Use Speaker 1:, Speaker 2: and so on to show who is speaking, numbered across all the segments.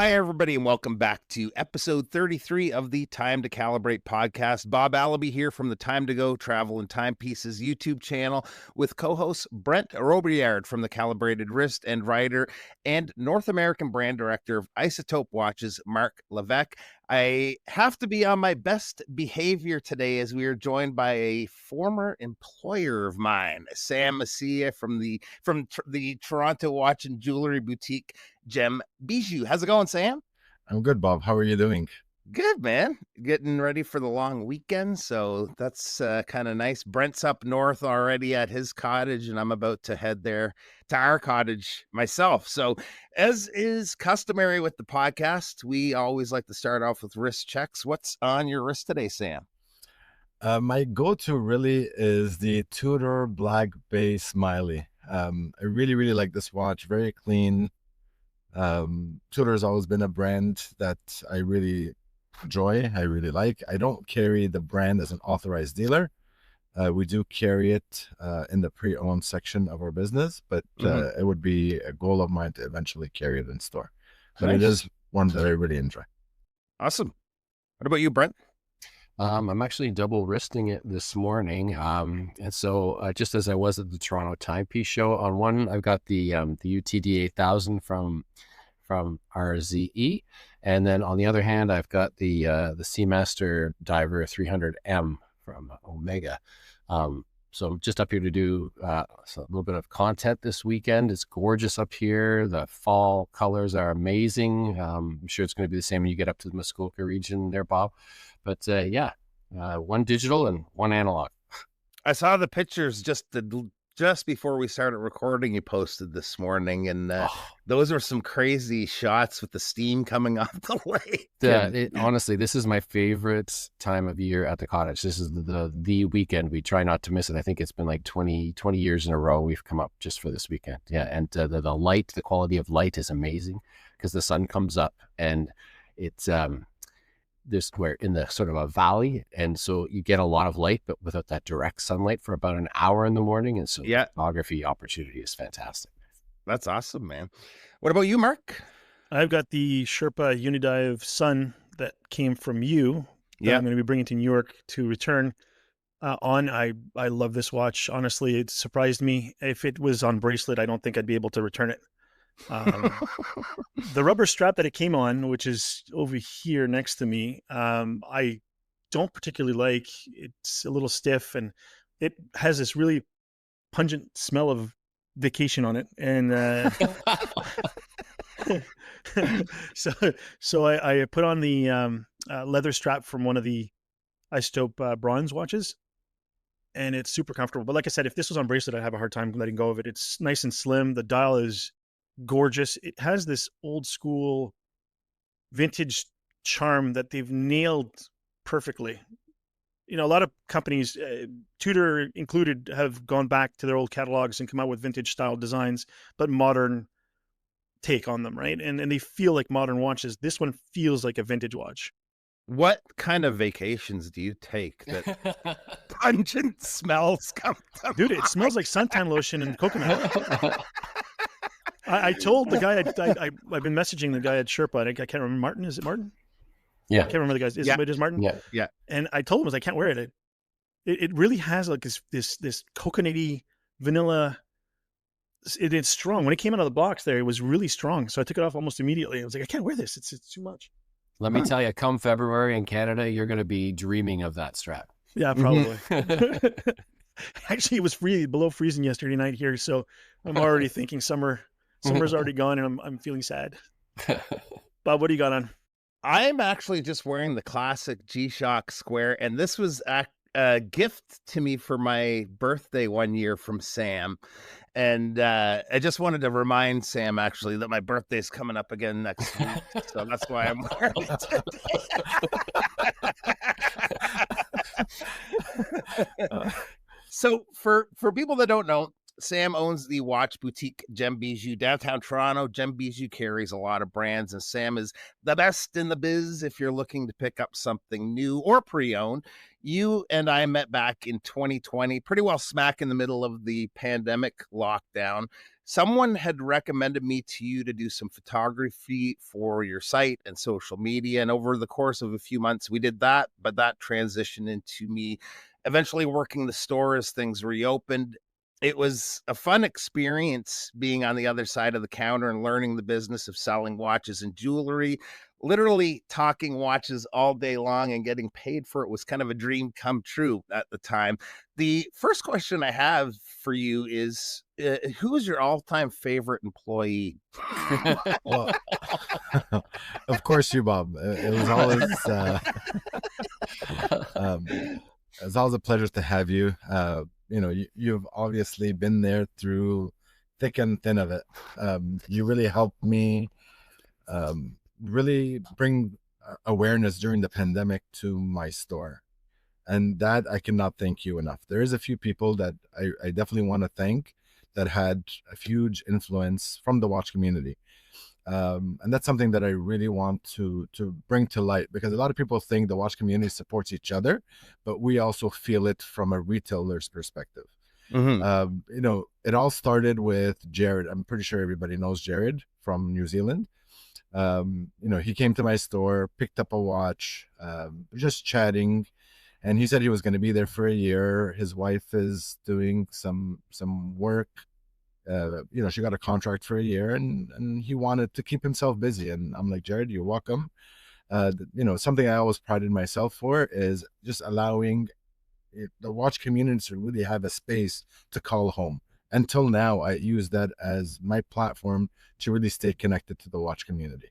Speaker 1: Hi, everybody, and welcome back to episode 33 of the Time to Calibrate podcast. Bob Allaby here from the Time to Go Travel and Timepieces YouTube channel with co-host Brent Robillard from the Calibrated Wrist and writer and North American brand director of Isotope Watches, Marc Levesque. I have to be on my best behavior today as we are joined by a former employer of mine, Sam Messiha from the Toronto watch and jewelry boutique Gem Bijou. How's it going, Sam?
Speaker 2: I'm good, Bob. How are you doing?
Speaker 1: Good, man. Getting ready for the long weekend, so that's kind of nice. Brent's up north already at his cottage, and I'm about to head there to our cottage myself. So, as is customary with the podcast, we always like to start off with wrist checks. What's on your wrist today, Sam?
Speaker 2: My go-to really is the Tudor Black Bay Smiley. I really like this watch. Very clean. Tudor has always been a brand that I really enjoy. I really like. I don't carry the brand as an authorized dealer. We do carry it in the pre-owned section of our business, but it would be a goal of mine to eventually carry it in store. But It is one that I really enjoy.
Speaker 1: Awesome. What about you, Brent?
Speaker 3: I'm actually double wristing it this morning. And so just as I was at the Toronto Timepiece Show, on one, I've got the UTD 8000 from RZE. And then on the other hand, I've got the Seamaster Diver 300M from Omega. So I'm just up here to do a little bit of content this weekend. It's gorgeous up here. The fall colors are amazing. I'm sure it's going to be the same when you get up to the Muskoka region there, Bob. But one digital and one analog.
Speaker 1: I saw the pictures just before we started recording you posted this morning, and those are some crazy shots with the steam coming off the lake.
Speaker 3: Honestly, this is my favorite time of year at the cottage. This is the weekend. We try not to miss it. I think it's been like 20 years in a row we've come up just for this weekend. Yeah, and the light, the quality of light is amazing because the sun comes up and it's we're in the sort of a valley, and so you get a lot of light but without that direct sunlight for about an hour in the morning, and so the photography opportunity is fantastic.
Speaker 1: That's awesome, man. What about you, Marc?
Speaker 4: I've got the Sherpa Unidive Sun that came from you. I'm going to be bringing to New York to return I love this watch. Honestly, it surprised me. If it was on bracelet, I don't think I'd be able to return it. The rubber strap that it came on, which is over here next to me, I don't particularly like. It's a little stiff and it has this really pungent smell of vacation on it, and so I put on the leather strap from one of the Isotope bronze watches, and it's super comfortable. But like I said, if this was on bracelet, I'd have a hard time letting go of it. It's nice and slim. The dial is gorgeous. It has this old school vintage charm that they've nailed perfectly. You know, a lot of companies, Tudor included, have gone back to their old catalogs and come out with vintage style designs, but modern take on them, right? And they feel like modern watches. This one feels like a vintage watch.
Speaker 1: What kind of vacations do you take that pungent smells come to
Speaker 4: Dude, it smells like suntan lotion and coconut. I told the guy, I've been messaging the guy at Sherpa. I can't remember. Martin, is it Martin?
Speaker 3: Yeah.
Speaker 4: I can't remember the guy's. Is it Martin?
Speaker 3: Yeah.
Speaker 4: And I told him, I can't wear it. It really has like this coconutty vanilla. It's strong. When it came out of the box there, it was really strong. So I took it off almost immediately. I was like, I can't wear this. It's too much.
Speaker 3: Let me tell you, come February in Canada, you're going to be dreaming of that strap.
Speaker 4: Yeah, probably. Actually, it was below freezing yesterday night here. So I'm already thinking summer's already gone, and I'm feeling sad. Bob, what do you got on?
Speaker 1: I'm actually just wearing the classic G-Shock Square, and this was a gift to me for my birthday one year from Sam. And I just wanted to remind Sam, actually, that my birthday's coming up again next week. So that's why I'm wearing it today. So for people that don't know, Sam owns the watch boutique Gem Bijou downtown Toronto. Gem Bijou carries a lot of brands, and Sam is the best in the biz if you're looking to pick up something new or pre-owned. You and I met back in 2020, pretty well smack in the middle of the pandemic lockdown. Someone had recommended me to you to do some photography for your site and social media. And over the course of a few months, we did that, but that transitioned into me eventually working the store as things reopened. It was a fun experience being on the other side of the counter and learning the business of selling watches and jewelry. Literally talking watches all day long and getting paid for it was kind of a dream come true at the time. The first question I have for you is, who is your all-time favorite employee?
Speaker 2: Well, of course you, Bob. It was always it's always a pleasure to have you. You've obviously been there through thick and thin of it. You really helped me really bring awareness during the pandemic to my store. And that I cannot thank you enough. There is a few people that I definitely want to thank that had a huge influence from the watch community. And that's something that I really want to bring to light, because a lot of people think the watch community supports each other, but we also feel it from a retailer's perspective. It all started with Jared. I'm pretty sure everybody knows Jared from New Zealand. He came to my store, picked up a watch, just chatting, and he said he was going to be there for a year. His wife is doing some work. She got a contract for a year, and he wanted to keep himself busy. And I'm like, Jared, you're welcome. Something I always prided myself for is just allowing the watch community to really have a space to call home. Until now, I use that as my platform to really stay connected to the watch community.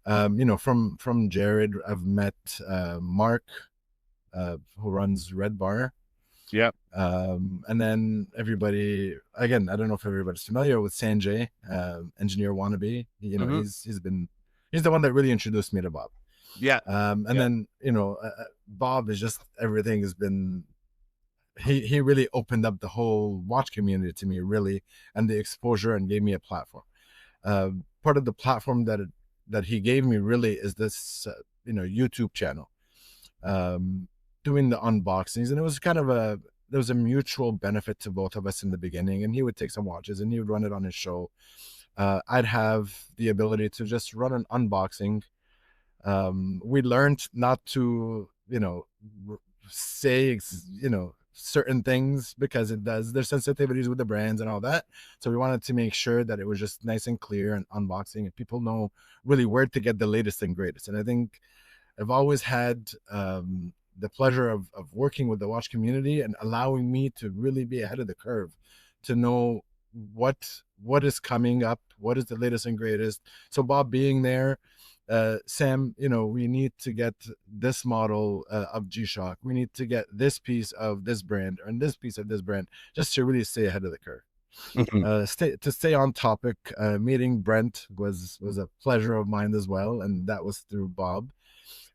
Speaker 2: From Jared, I've met Marc, who runs Red Bar.
Speaker 1: Yeah.
Speaker 2: And then everybody, again, I don't know if everybody's familiar with Sanjay, Engineer Wannabe. He's the one that really introduced me to Bob.
Speaker 1: Yeah.
Speaker 2: Then, Bob is just, everything has been, he really opened up the whole watch community to me, really, and the exposure, and gave me a platform. Part of the platform that he gave me really is this, YouTube channel, doing the unboxings. And it was kind of there was a mutual benefit to both of us in the beginning. And he would take some watches and he would run it on his show. I'd have the ability to just run an unboxing. We learned not to, say, certain things, because there's sensitivities with the brands and all that. So we wanted to make sure that it was just nice and clear and unboxing, and people know really where to get the latest and greatest. And I think I've always had the pleasure of working with the watch community and allowing me to really be ahead of the curve, to know what is coming up, what is the latest and greatest. So Bob being there, Sam, we need to get this model of G-Shock. We need to get this piece of this brand and this piece of this brand, just to really stay ahead of the curve. To stay on topic, meeting Brent was a pleasure of mine as well, and that was through Bob.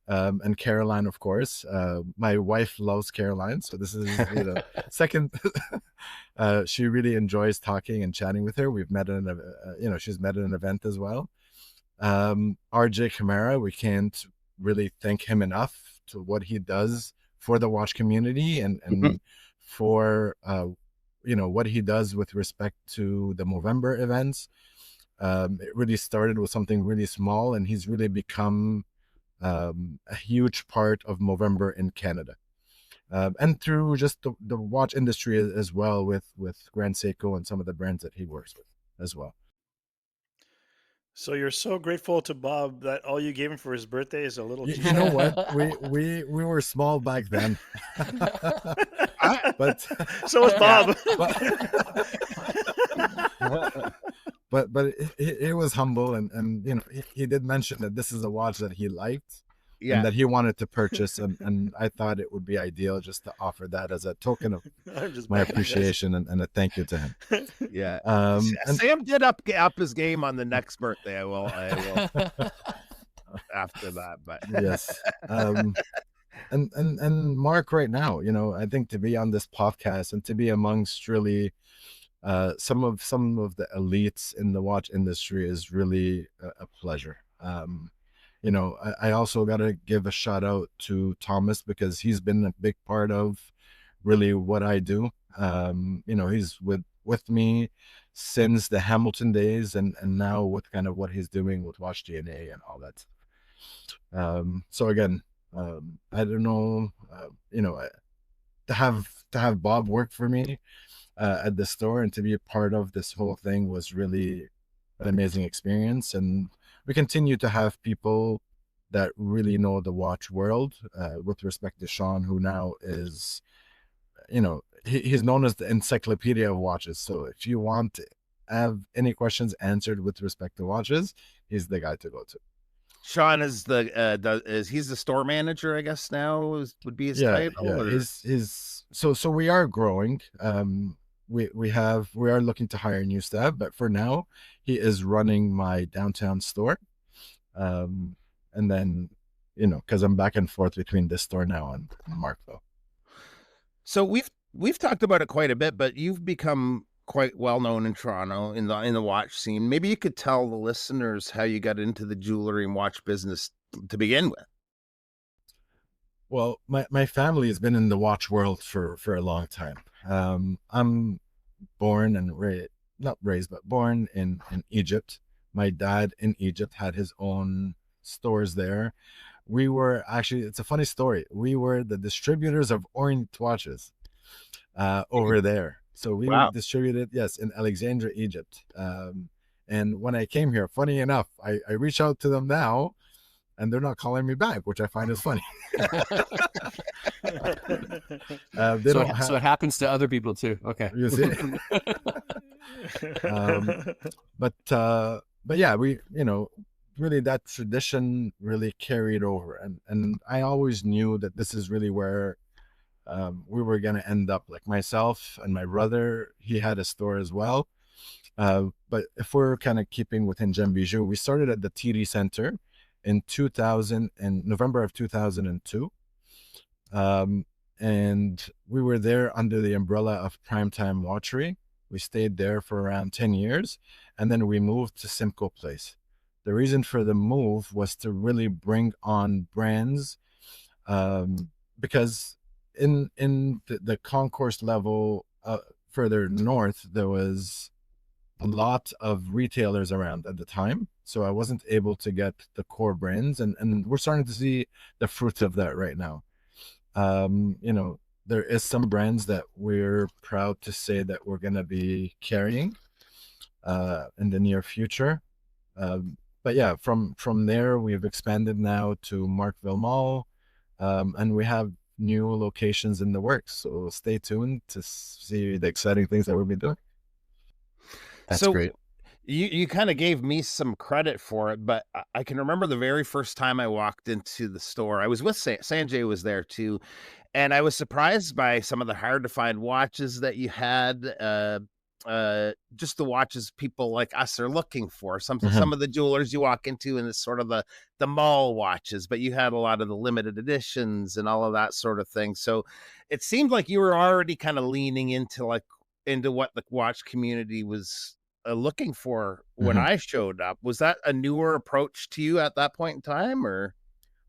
Speaker 2: And Caroline, of course. My wife loves Caroline, so this is second. She really enjoys talking and chatting with her. We've met she's met at an event as well. RJ Camara, we can't really thank him enough to what he does for the watch community, and for what he does with respect to the Movember events. It really started with something really small, and he's really become a huge part of Movember in Canada, and through just the watch industry as well, with Grand Seiko and some of the brands that he works with as well.
Speaker 4: So you're so grateful to Bob that all you gave him for his birthday is a little G-Shock?
Speaker 2: You know what? We were small back then. But
Speaker 4: so was Bob.
Speaker 2: But he was humble, and he did mention that this is a watch that he liked, and that he wanted to purchase, and I thought it would be ideal just to offer that as a token of my appreciation and a thank you to him.
Speaker 1: Yeah. Sam did up his game on the next birthday. I will after that, but
Speaker 2: yes. And Marc right now, I think to be on this podcast and to be amongst really some of the elites in the watch industry is really a pleasure. I also got to give a shout out to Thomas, because he's been a big part of really what I do. He's with me since the Hamilton days, and now with kind of what he's doing with Watch DNA and all that. So again, I don't know, to have Bob work for me at the store and to be a part of this whole thing was really an amazing experience. And we continue to have people that really know the watch world, with respect to Sean, who now is, he's known as the encyclopedia of watches. So if you want to have any questions answered with respect to watches, he's the guy to go to.
Speaker 1: Sean is he's the store manager, I guess now would be his title.
Speaker 2: Yeah. So we are growing. We are looking to hire new staff, but for now he is running my downtown store. And then, because I'm back and forth between this store now and Markville.
Speaker 1: So we've talked about it quite a bit, but you've become quite well known in Toronto in the watch scene. Maybe you could tell the listeners how you got into the jewelry and watch business to begin with.
Speaker 2: Well, my family has been in the watch world for a long time. I'm born and born in Egypt. My dad in Egypt had his own stores there. We were actually, it's a funny story, we were the distributors of Orient watches over there. So we distributed, yes, in Alexandria, Egypt. And when I came here, funny enough, I reach out to them now, and they're not calling me back, which I find is funny.
Speaker 3: So it happens to other people too. Okay.
Speaker 2: You see? But yeah, we, really that tradition really carried over. And I always knew that this is really where we were going to end up. Like myself and my brother, he had a store as well. But if we're kind of keeping within Gem Bijou, we started at the TD Center in November of 2002. And we were there under the umbrella of Primetime Watchery. We stayed there for around 10 years, and then we moved to Simcoe Place. The reason for the move was to really bring on brands, because in the concourse level further north, there was a lot of retailers around at the time. So I wasn't able to get the core brands, and we're starting to see the fruits of that right now. There is some brands that we're proud to say that we're going to be carrying in the near future. But yeah, from there, we've expanded now to Markville Mall, and we have new locations in the works. So stay tuned to see the exciting things that we'll be doing.
Speaker 3: That's great.
Speaker 1: You kind of gave me some credit for it, but I can remember the very first time I walked into the store. I was with Sanjay was there too, and I was surprised by some of the hard to find watches that you had. Just the watches people like us are looking for. Some of the jewelers you walk into, and it's sort of the mall watches, but you had a lot of the limited editions and all of that sort of thing. So it seemed like you were already kind of leaning into what the watch community was looking for when I showed up. Was that a newer approach to you at that point in time, or?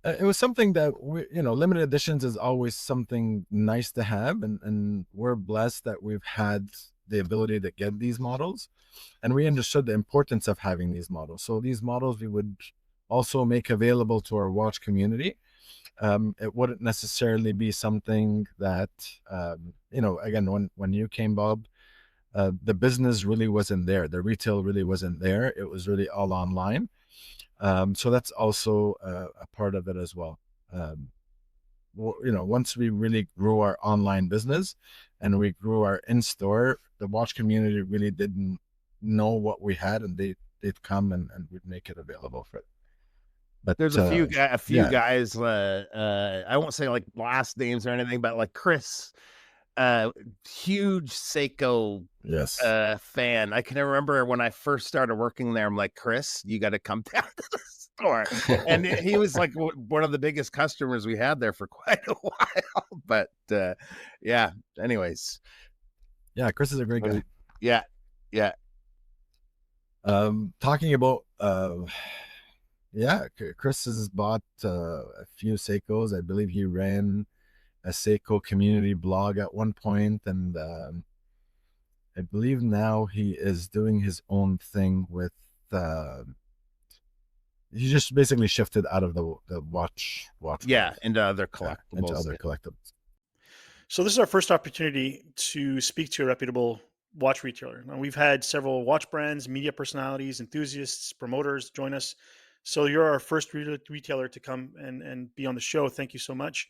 Speaker 2: It was something that limited editions is always something nice to have, and we're blessed that we've had the ability to get these models, and we understood the importance of having these models. So these models we would also make available to our watch community. It wouldn't necessarily be something that again, when you came, Bob, the business really wasn't there. The retail really wasn't there. It was really all online. So that's also a part of it as well. Once we really grew our online business and we grew our in-store, the watch community really didn't know what we had, and they'd come and we'd make it available for it. But
Speaker 1: there's a few guys, I won't say like last names or anything, but like Chris, huge Seiko fan. I can remember when I first started working there, I'm like, Chris, you got to come down to the store. And he was like one of the biggest customers we had there for quite a while. But yeah, anyways.
Speaker 2: Yeah, Chris is a great guy.
Speaker 1: Yeah. Yeah.
Speaker 2: Talking about Chris has bought a few Seikos. I believe he ran a Seiko community blog at one point, and I believe now he is doing his own thing with he just basically shifted out of the watch
Speaker 1: Yeah,
Speaker 2: world,
Speaker 1: into other
Speaker 2: into
Speaker 1: collectibles.
Speaker 2: other collectibles.
Speaker 4: So this is our first opportunity to speak to a reputable watch retailer. Now, we've had several watch brands, media personalities, enthusiasts, promoters join us. So you're our first retailer to come and be on the show. Thank you so much.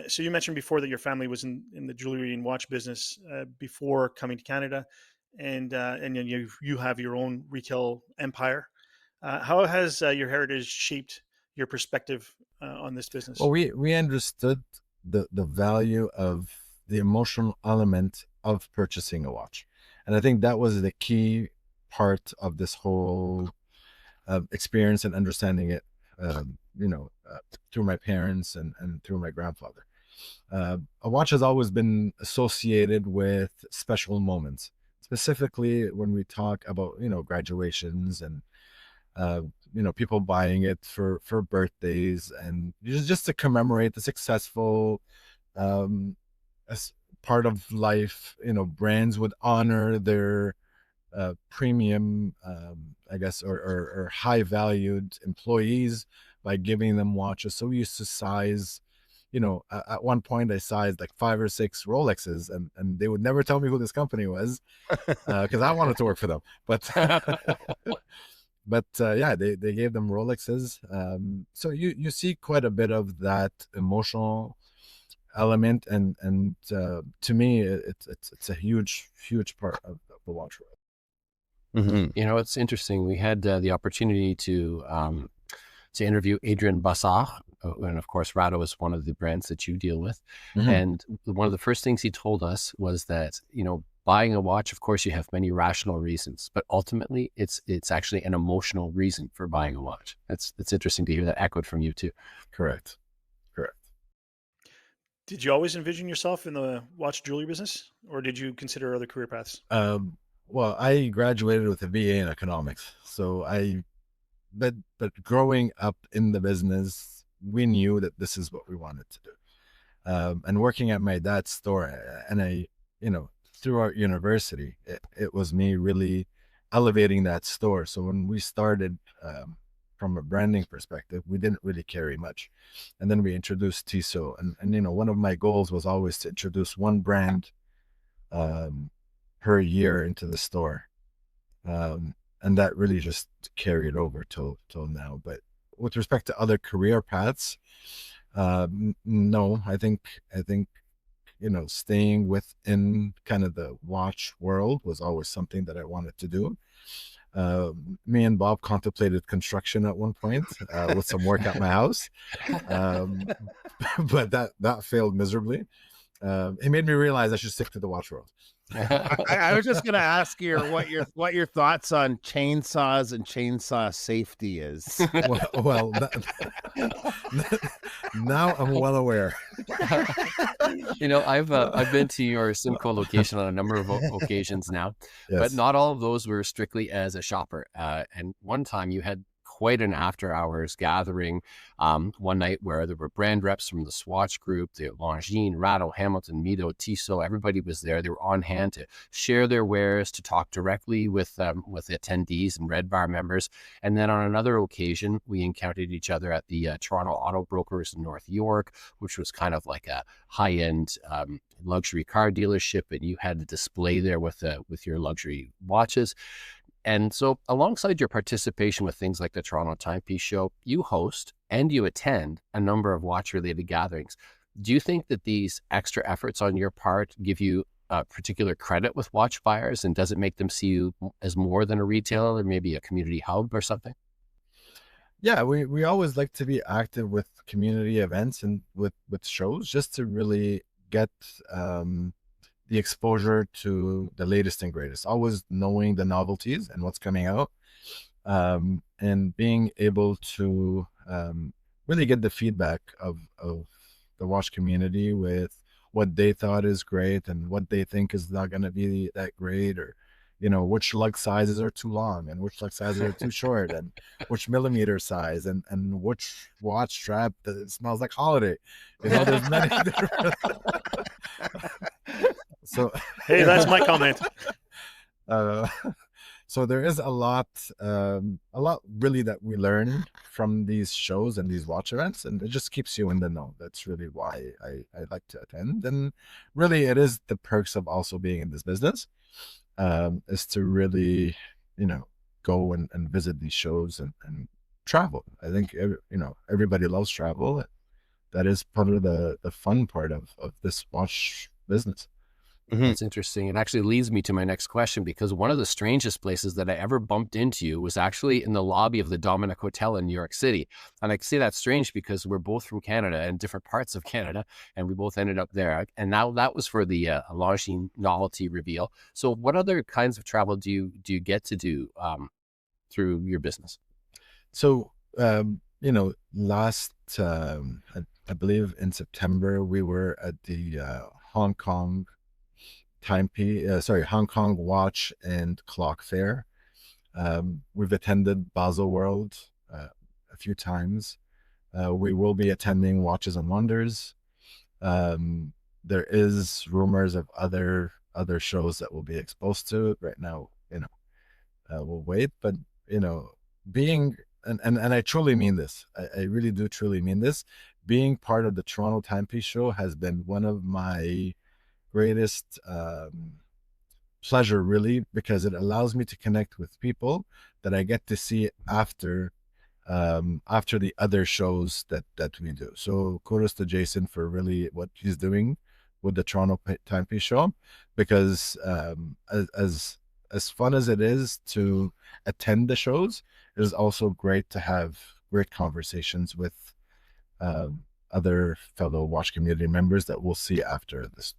Speaker 4: So you mentioned before that your family was in the jewelry and watch business before coming to Canada, and then you have your own retail empire. How has your heritage shaped your perspective on this business?
Speaker 2: Well, we understood the value of the emotional element of purchasing a watch, and I think that was the key part of this whole experience and understanding it. Through my parents and through my grandfather. A watch has always been associated with special moments, specifically when we talk about graduations and people buying it for birthdays and just to commemorate the successful as part of life. Brands would honor their premium, I guess, or high valued employees by giving them watches. So we used to size, at one point I sized like 5 or 6 Rolexes, and they would never tell me who this company was because I wanted to work for them. But they gave them Rolexes. So you see quite a bit of that emotional element, and to me it's a huge part of the watch world.
Speaker 3: Mm-hmm. It's interesting. We had the opportunity to interview Adrian Bassard, and of course, Rado is one of the brands that you deal with. Mm-hmm. And one of the first things he told us was that buying a watch, of course, you have many rational reasons, but ultimately, it's actually an emotional reason for buying a watch. It's interesting to hear that echoed from you too.
Speaker 2: Correct.
Speaker 4: Did you always envision yourself in the watch jewelry business, or did you consider other career paths?
Speaker 2: Well, I graduated with a BA in economics, so but growing up in the business, we knew that this is what we wanted to do. And working at my dad's store, and throughout university, it was me really elevating that store. So when we started, from a branding perspective, we didn't really carry much. And then we introduced Tissot, and one of my goals was always to introduce one brand per year into the store. And that really just carried over till now. But with respect to other career paths, no, I think staying within kind of the watch world was always something that I wanted to do. Me and Bob contemplated construction at one point with some work at my house, but that failed miserably. It made me realize I should stick to the watch world.
Speaker 1: I was just gonna ask you what your thoughts on chainsaws and chainsaw safety is.
Speaker 2: Well, now I'm well aware.
Speaker 3: I've been to your Simcoe location on a number of occasions now, yes. But not all of those were strictly as a shopper. And one time you had quite an after-hours gathering one night where there were brand reps from the Swatch Group, the Longines, Rado, Hamilton, Mido, Tissot. Everybody was there. They were on hand to share their wares, to talk directly with attendees and Red Bar members. And then on another occasion, we encountered each other at the Toronto Auto Brokers in North York, which was kind of like a high-end luxury car dealership, and you had a display there with your luxury watches. And so alongside your participation with things like the Toronto Timepiece Show, you host and you attend a number of watch-related gatherings. Do you think that these extra efforts on your part give you particular credit with watch buyers, and does it make them see you as more than a retailer or maybe a community hub or something?
Speaker 2: Yeah, we always like to be active with community events and with shows, just to really get the exposure to the latest and greatest, always knowing the novelties and what's coming out, and being able to really get the feedback of the watch community with what they thought is great and what they think is not going to be that great, or which lug sizes are too long and which lug sizes are too short, and which millimeter size, and which watch strap that smells like holiday. There's many different. So
Speaker 4: hey, that's my comment.
Speaker 2: So there is a lot really that we learn from these shows and these watch events, and it just keeps you in the know. That's really why I like to attend. And really, it is the perks of also being in this business, is to really, go and visit these shows and travel. I think, everybody loves travel. That is part of the fun part of this watch business.
Speaker 3: That's interesting. It actually leads me to my next question, because one of the strangest places that I ever bumped into you was actually in the lobby of the Dominic Hotel in New York City. And I say that's strange because we're both from Canada and different parts of Canada, and we both ended up there. And now that was for the launching novelty reveal. So what other kinds of travel do you get to do through your business?
Speaker 2: So, last, I believe in September, we were at the Hong Kong Hong Kong Watch and Clock Fair. We've attended Basel World a few times. We will be attending Watches and Wonders. There is rumors of other shows that we'll be exposed to. Right now, we'll wait. But being and I truly mean this. I really do truly mean this. Being part of the Toronto Timepiece Show has been one of my greatest pleasure, really, because it allows me to connect with people that I get to see after the other shows that we do. So kudos to Jason for really what he's doing with the Toronto Timepiece Show, because as fun as it is to attend the shows, it is also great to have great conversations with other fellow watch community members that we'll see after this.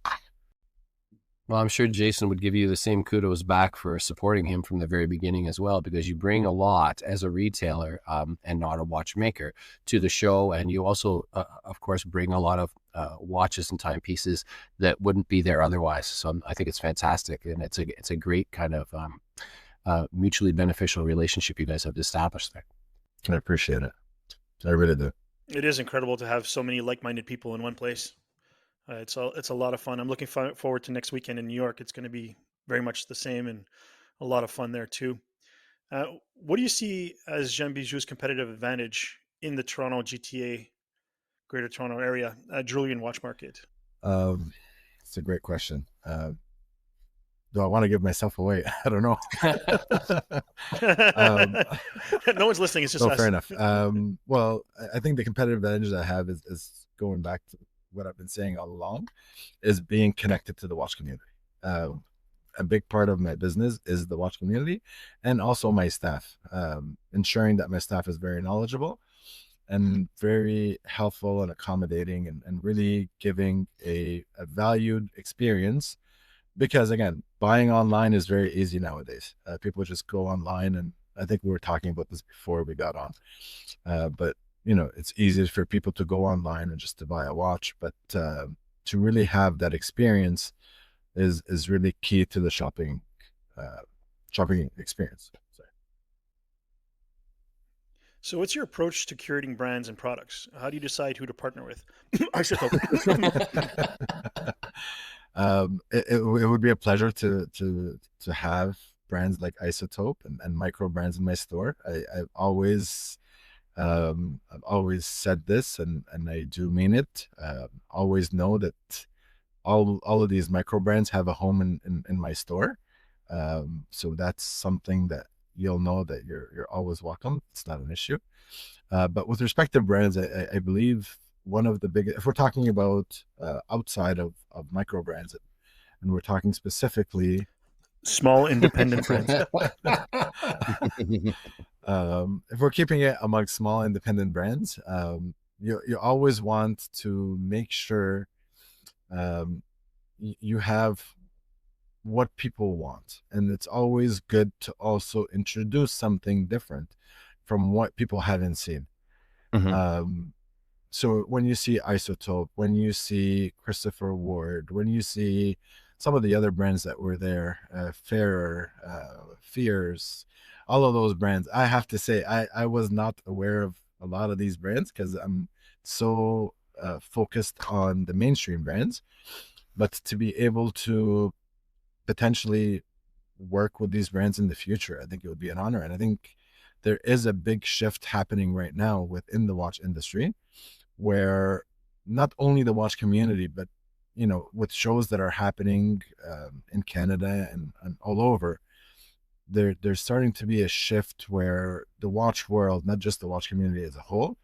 Speaker 3: Well, I'm sure Jason would give you the same kudos back for supporting him from the very beginning as well, because you bring a lot as a retailer and not a watchmaker to the show. And you also, of course, bring a lot of watches and timepieces that wouldn't be there otherwise. So I think it's fantastic. And it's a great kind of mutually beneficial relationship you guys have established there.
Speaker 2: I appreciate it. I really do.
Speaker 4: It is incredible to have so many like-minded people in one place. It's a lot of fun. I'm looking forward to next weekend in New York. It's going to be very much the same and a lot of fun there too. What do you see as Gem Bijou's competitive advantage in the Toronto GTA, Greater Toronto area, jewelry and watch market?
Speaker 2: It's a great question. Do I want to give myself away? I don't know.
Speaker 4: No one's listening. It's just us.
Speaker 2: Fair enough. Well, I think the competitive advantage I have is going back to what I've been saying all along, is being connected to the watch community. A big part of my business is the watch community, and also my staff, ensuring that my staff is very knowledgeable and very helpful and accommodating, and really giving a valued experience. Because again, buying online is very easy nowadays. People just go online, and I think we were talking about this before we got on, but it's easy for people to go online and just to buy a watch, but to really have that experience is really key to the shopping experience.
Speaker 4: So what's your approach to curating brands and products? How do you decide who to partner with? Isotope.
Speaker 2: It would be a pleasure to have brands like Isotope and micro brands in my store. I've always said this, and I do mean it. Always know that all of these micro brands have a home in my store. So that's something that you'll know that you're always welcome. It's not an issue. But with respect to brands, I believe one of the biggest, if we're talking about outside of micro brands, and we're talking specifically
Speaker 4: small independent brands.
Speaker 2: If we're keeping it among small independent brands, you always want to make sure you have what people want, and it's always good to also introduce something different from what people haven't seen. So when you see Isotope, when you see Christopher Ward, when you see some of the other brands that were there, Fairer, Fears, all of those brands, I have to say, I was not aware of a lot of these brands because I'm so focused on the mainstream brands. But to be able to potentially work with these brands in the future, I think it would be an honor. And I think there is a big shift happening right now within the watch industry, where not only the watch community, but with shows that are happening in Canada and all over, there's starting to be a shift where the watch world, not just the watch community as a whole,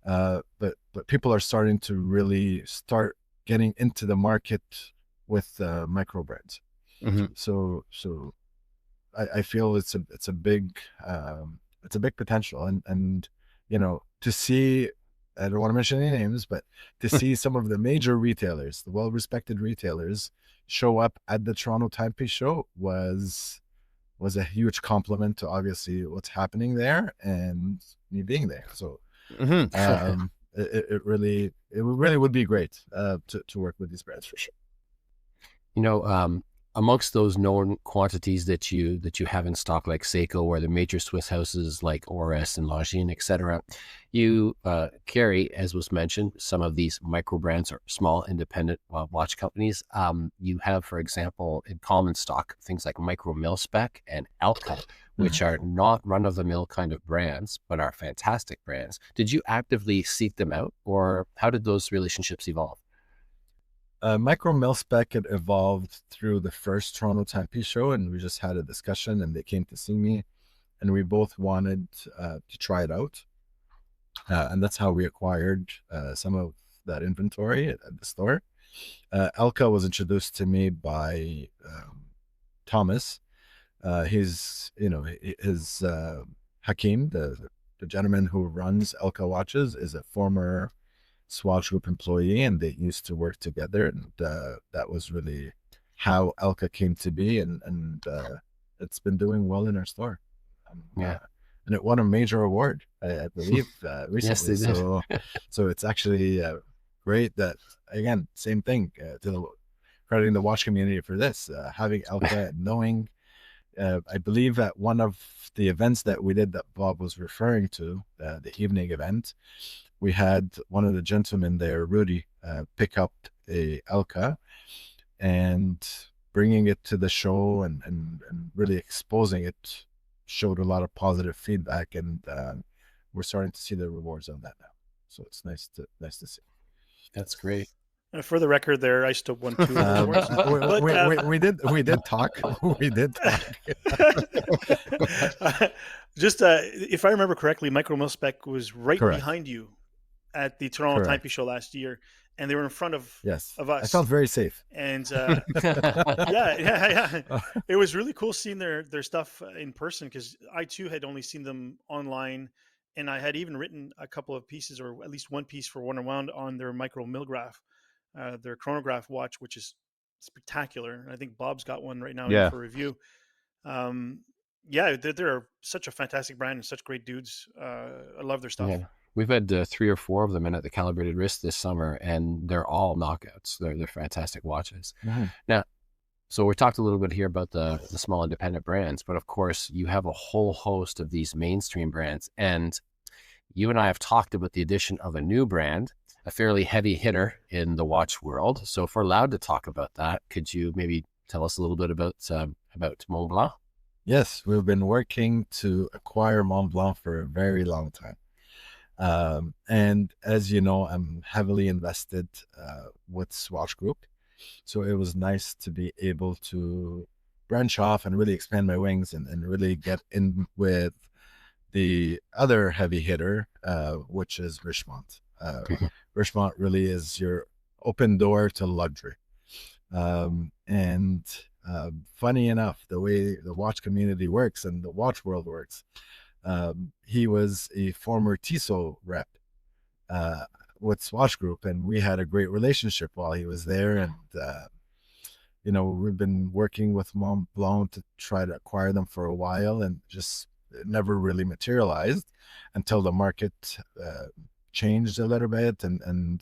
Speaker 2: but people are starting to really start getting into the market with micro brands. So I feel it's a big potential, and to see, I don't want to mention any names, but to see some of the major retailers, the well-respected retailers, show up at the Toronto Timepiece show was a huge compliment to obviously what's happening there and me being there. So it really would be great to work with these brands for sure.
Speaker 3: Amongst those known quantities that you have in stock, like Seiko or the major Swiss houses like Oris and Longines, etc., you carry, as was mentioned, some of these micro brands or small independent watch companies. You have, for example, in common stock, things like Micro Mil-Spec and Elka, which are not run-of-the-mill kind of brands, but are fantastic brands. Did you actively seek them out, or how did those relationships evolve?
Speaker 2: Micro Mil-Spec had evolved through the first Toronto Timepiece show, and we just had a discussion, and they came to see me, and we both wanted to try it out, and that's how we acquired some of that inventory at the store. Elka was introduced to me by Thomas. His Hakeem, the gentleman who runs Elka Watches, is a former Swatch Group employee, and they used to work together, and that was really how Elka came to be, and it's been doing well in our store. And it won a major award, I believe, recently.
Speaker 3: Yes, they did.
Speaker 2: So it's actually great that, again, same thing, crediting the watch community for this, having Elka, knowing, I believe at one of the events that we did that Bob was referring to, the evening event, we had one of the gentlemen there, Rudy, pick up a Elka and bringing it to the show and really exposing it showed a lot of positive feedback, and we're starting to see the rewards on that now. So it's nice to see.
Speaker 3: That's great.
Speaker 4: For the record, there, Isotope won 2 of those awards.
Speaker 2: We did talk. We did talk.
Speaker 4: Just if I remember correctly, Micro Mil-Spec was right
Speaker 2: Correct.
Speaker 4: behind you at the Toronto Timepiece show last year, and they were in front of us.
Speaker 2: I felt very safe.
Speaker 4: And yeah. It was really cool seeing their stuff in person, because I too had only seen them online, and I had even written a couple of pieces, or at least one piece for Wonder Wound on their Micro Milgraph, their chronograph watch, which is spectacular. And I think Bob's got one right now in for review. They're such a fantastic brand and such great dudes. I love their stuff.
Speaker 3: Yeah. We've had 3 or 4 of them in at the Calibrated Wrist this summer, and they're all knockouts. They're fantastic watches. Mm-hmm. Now, so we talked a little bit here about the small independent brands, but of course you have a whole host of these mainstream brands, and you and I have talked about the addition of a new brand, a fairly heavy hitter in the watch world. So if we're allowed to talk about that, could you maybe tell us a little bit about Montblanc?
Speaker 2: Yes, we've been working to acquire Montblanc for a very long time. And as you know, I'm heavily invested with Swatch Group. So it was nice to be able to branch off and really expand my wings and really get in with the other heavy hitter, which is Richemont. Richemont really is your open door to luxury. And funny enough, the way the watch community works and the watch world works, he was a former Tissot rep with Swatch Group, and we had a great relationship while he was there. And we've been working with Montblanc to try to acquire them for a while, and just it never really materialized until the market changed a little bit, and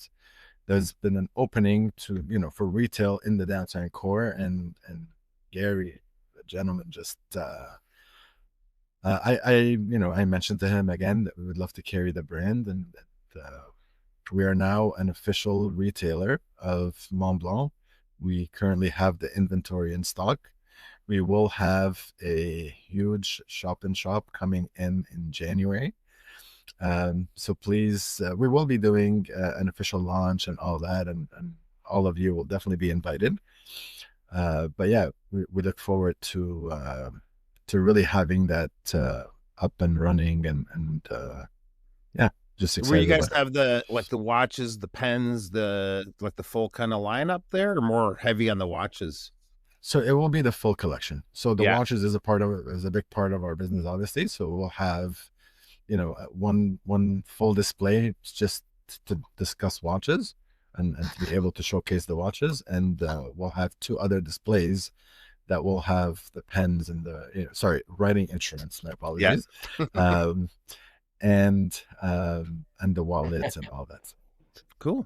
Speaker 2: there's been an opening to, for retail in the downtown core, and Gary, the gentleman, just I mentioned to him again that we would love to carry the brand, and we are now an official retailer of Mont Blanc. We currently have the inventory in stock. We will have a huge shop-in-shop coming in January. So please, we will be doing an official launch and all that, and all of you will definitely be invited. But yeah, we look forward to really having that up and running, and yeah, just excited.
Speaker 1: Where you guys
Speaker 2: about
Speaker 1: have the watches, the pens, the full kind of lineup there, or more heavy on the watches?
Speaker 2: So it will be the full collection. So the watches is a big part of our business, obviously. So we'll have, one full display just to discuss watches and to be able to showcase the watches, and we'll have 2 other displays that will have the pens and the writing instruments. My apologies. And the wallets and all that.
Speaker 1: Cool.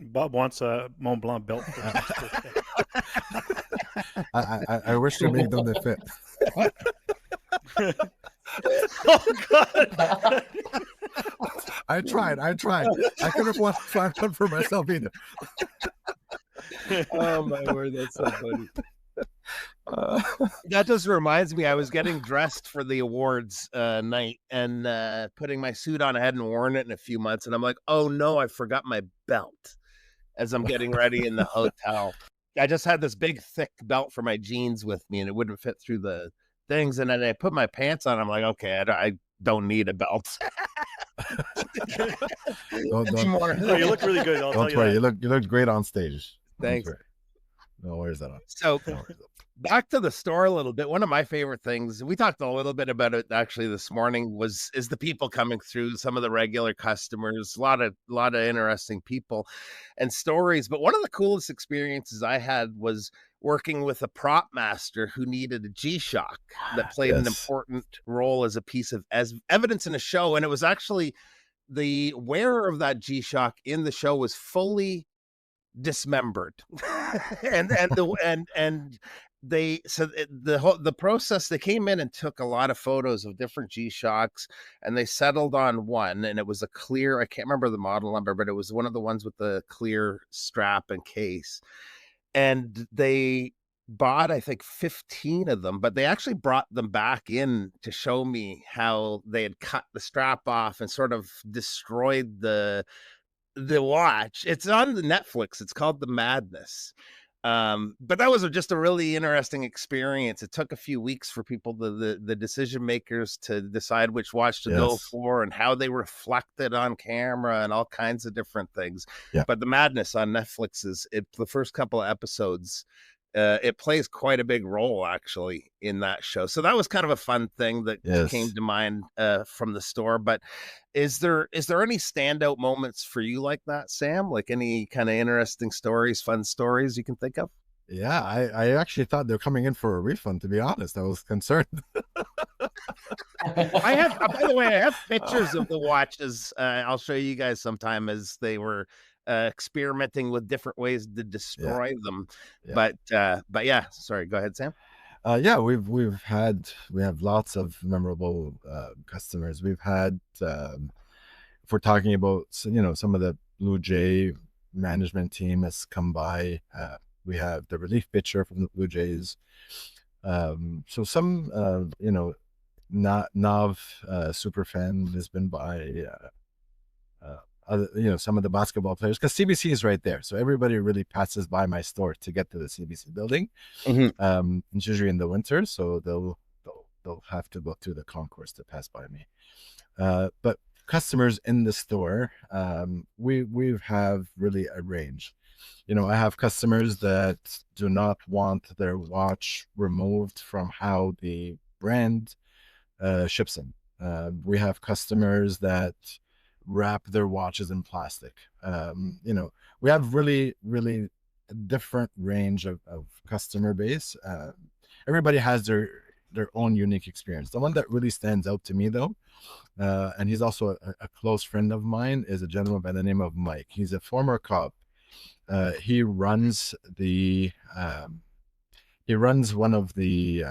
Speaker 4: Bob wants a Mont Blanc belt for his birthday.
Speaker 2: I wish to make them that fit.
Speaker 4: Oh God!
Speaker 2: I tried. I couldn't find one for myself either.
Speaker 1: Oh my word, that's so funny. That just reminds me, I was getting dressed for the awards night and putting my suit on. I hadn't worn it in a few months, and I'm like, oh no, I forgot my belt as I'm getting ready in the hotel. I just had this big thick belt for my jeans with me, and it wouldn't fit through the things, and then I put my pants on. I'm like, okay, I don't need a belt.
Speaker 2: Don't
Speaker 4: No, you look really good.
Speaker 2: Don't worry, you look great on stage.
Speaker 1: Thanks.
Speaker 2: No worries at all.
Speaker 1: So back to the store a little bit. One of my favorite things, we talked a little bit about it actually this morning, is the people coming through, some of the regular customers, a lot of interesting people and stories. But one of the coolest experiences I had was working with a prop master who needed a G-Shock that played an important role as a piece of evidence in a show. And it was actually the wearer of that G-Shock in the show was fully dismembered. The process, they came in and took a lot of photos of different G-Shocks, and they settled on one, and it was a clear, I can't remember the model number, but it was one of the ones with the clear strap and case. And they bought, I think, 15 of them, but they actually brought them back in to show me how they had cut the strap off and sort of destroyed the watch. It's on the Netflix. It's called The Madness. But that was just a really interesting experience. It took a few weeks for people, the decision makers, to decide which watch to go for and how they reflected on camera and all kinds of different things. But The Madness on Netflix the first couple of episodes, it plays quite a big role actually in that show. So that was kind of a fun thing that came to mind from the store. But is there any standout moments for you like that, Sam? Like any kind of interesting stories, fun stories you can think of?
Speaker 2: Yeah, I actually thought they're coming in for a refund, to be honest. I was concerned.
Speaker 1: I have, by the way, I have pictures of the watches. I'll show you guys sometime, as they were experimenting with different ways to destroy them. But yeah, sorry, go ahead, Sam.
Speaker 2: We have lots of memorable customers. We've had, if we're talking about, some of the Blue Jay management team has come by. We have the relief pitcher from the Blue Jays. So some, Nav super fan has been by. Some of the basketball players, because CBC is right there, so everybody really passes by my store to get to the CBC building. It's usually in the winter, so they'll have to go through the concourse to pass by me. But customers in the store, we have really a range. I have customers that do not want their watch removed from how the brand ships them. We have customers that wrap their watches in plastic. We have really, really different range of customer base. Everybody has their their own unique experience. The one that really stands out to me though, and he's also a close friend of mine, is a gentleman by the name of Mike. He's a former cop. He runs one of the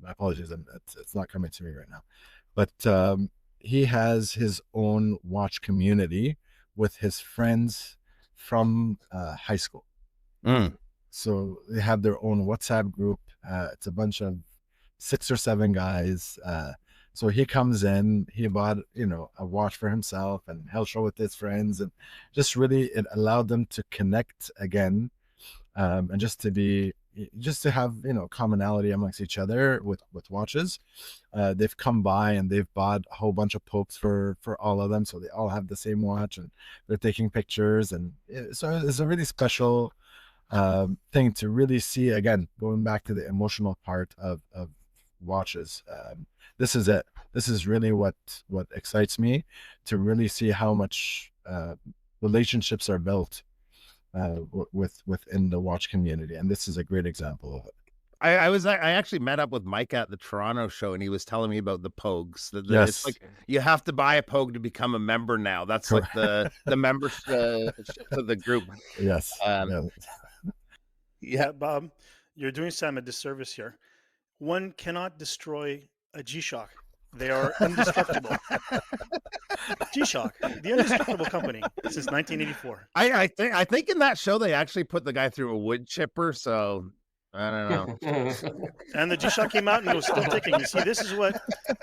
Speaker 2: my apologies, it's not coming to me right now, but he has his own watch community with his friends from high school. So they have their own WhatsApp group. It's a bunch of 6 or 7 guys. So he comes in, he bought, a watch for himself, and he'll show with his friends, and just really, it allowed them to connect again, and just to have, commonality amongst each other with watches. They've come by and they've bought a whole bunch of popes for all of them. So they all have the same watch, and they're taking pictures. And so it's a really special thing to really see, again, going back to the emotional part of watches. This is it. This is really what excites me, to really see how much relationships are built within the watch community, and this is a great example of it.
Speaker 1: I actually met up with Mike at the Toronto show, and he was telling me about the Pogues.
Speaker 2: Yes.
Speaker 1: It's like you have to buy a Pogue to become a member now. That's correct. Like the membership of the group.
Speaker 2: Yes.
Speaker 4: Yeah, Bob, you're doing Sam a disservice here. One cannot destroy a G-Shock. They are indestructible. G-Shock, the indestructible company since 1984.
Speaker 1: I think in that show they actually put the guy through a wood chipper, so I don't know.
Speaker 4: And the G-Shock came out and it was still ticking. You see, this is what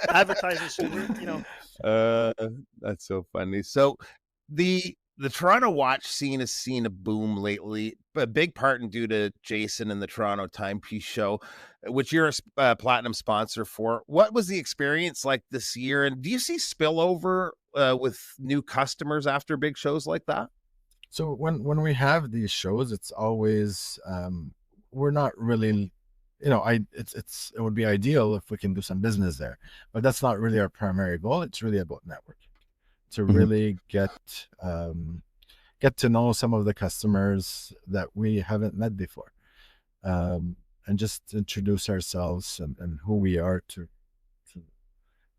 Speaker 4: advertisers should,
Speaker 1: That's so funny. So the Toronto watch scene has seen a boom lately, a big part and due to Jason and the Toronto Timepiece Show, which you're a platinum sponsor for. What was the experience like this year? And do you see spillover with new customers after big shows like that?
Speaker 2: So when we have these shows, it's always, we're not really, it would be ideal if we can do some business there, but that's not really our primary goal. It's really about networking, to really get to know some of the customers that we haven't met before, and just introduce ourselves and who we are to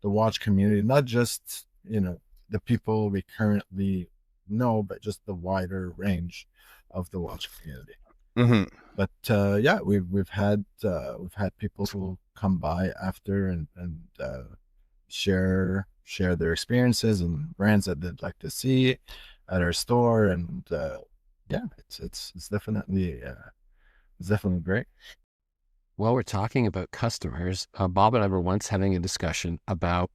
Speaker 2: the watch community, not just the people we currently know, but just the wider range of the watch community. But yeah, we've had people who come by after and share their experiences and brands that they'd like to see at our store, and yeah, it's definitely great.
Speaker 3: Well, we're talking about customers. Bob and I were once having a discussion about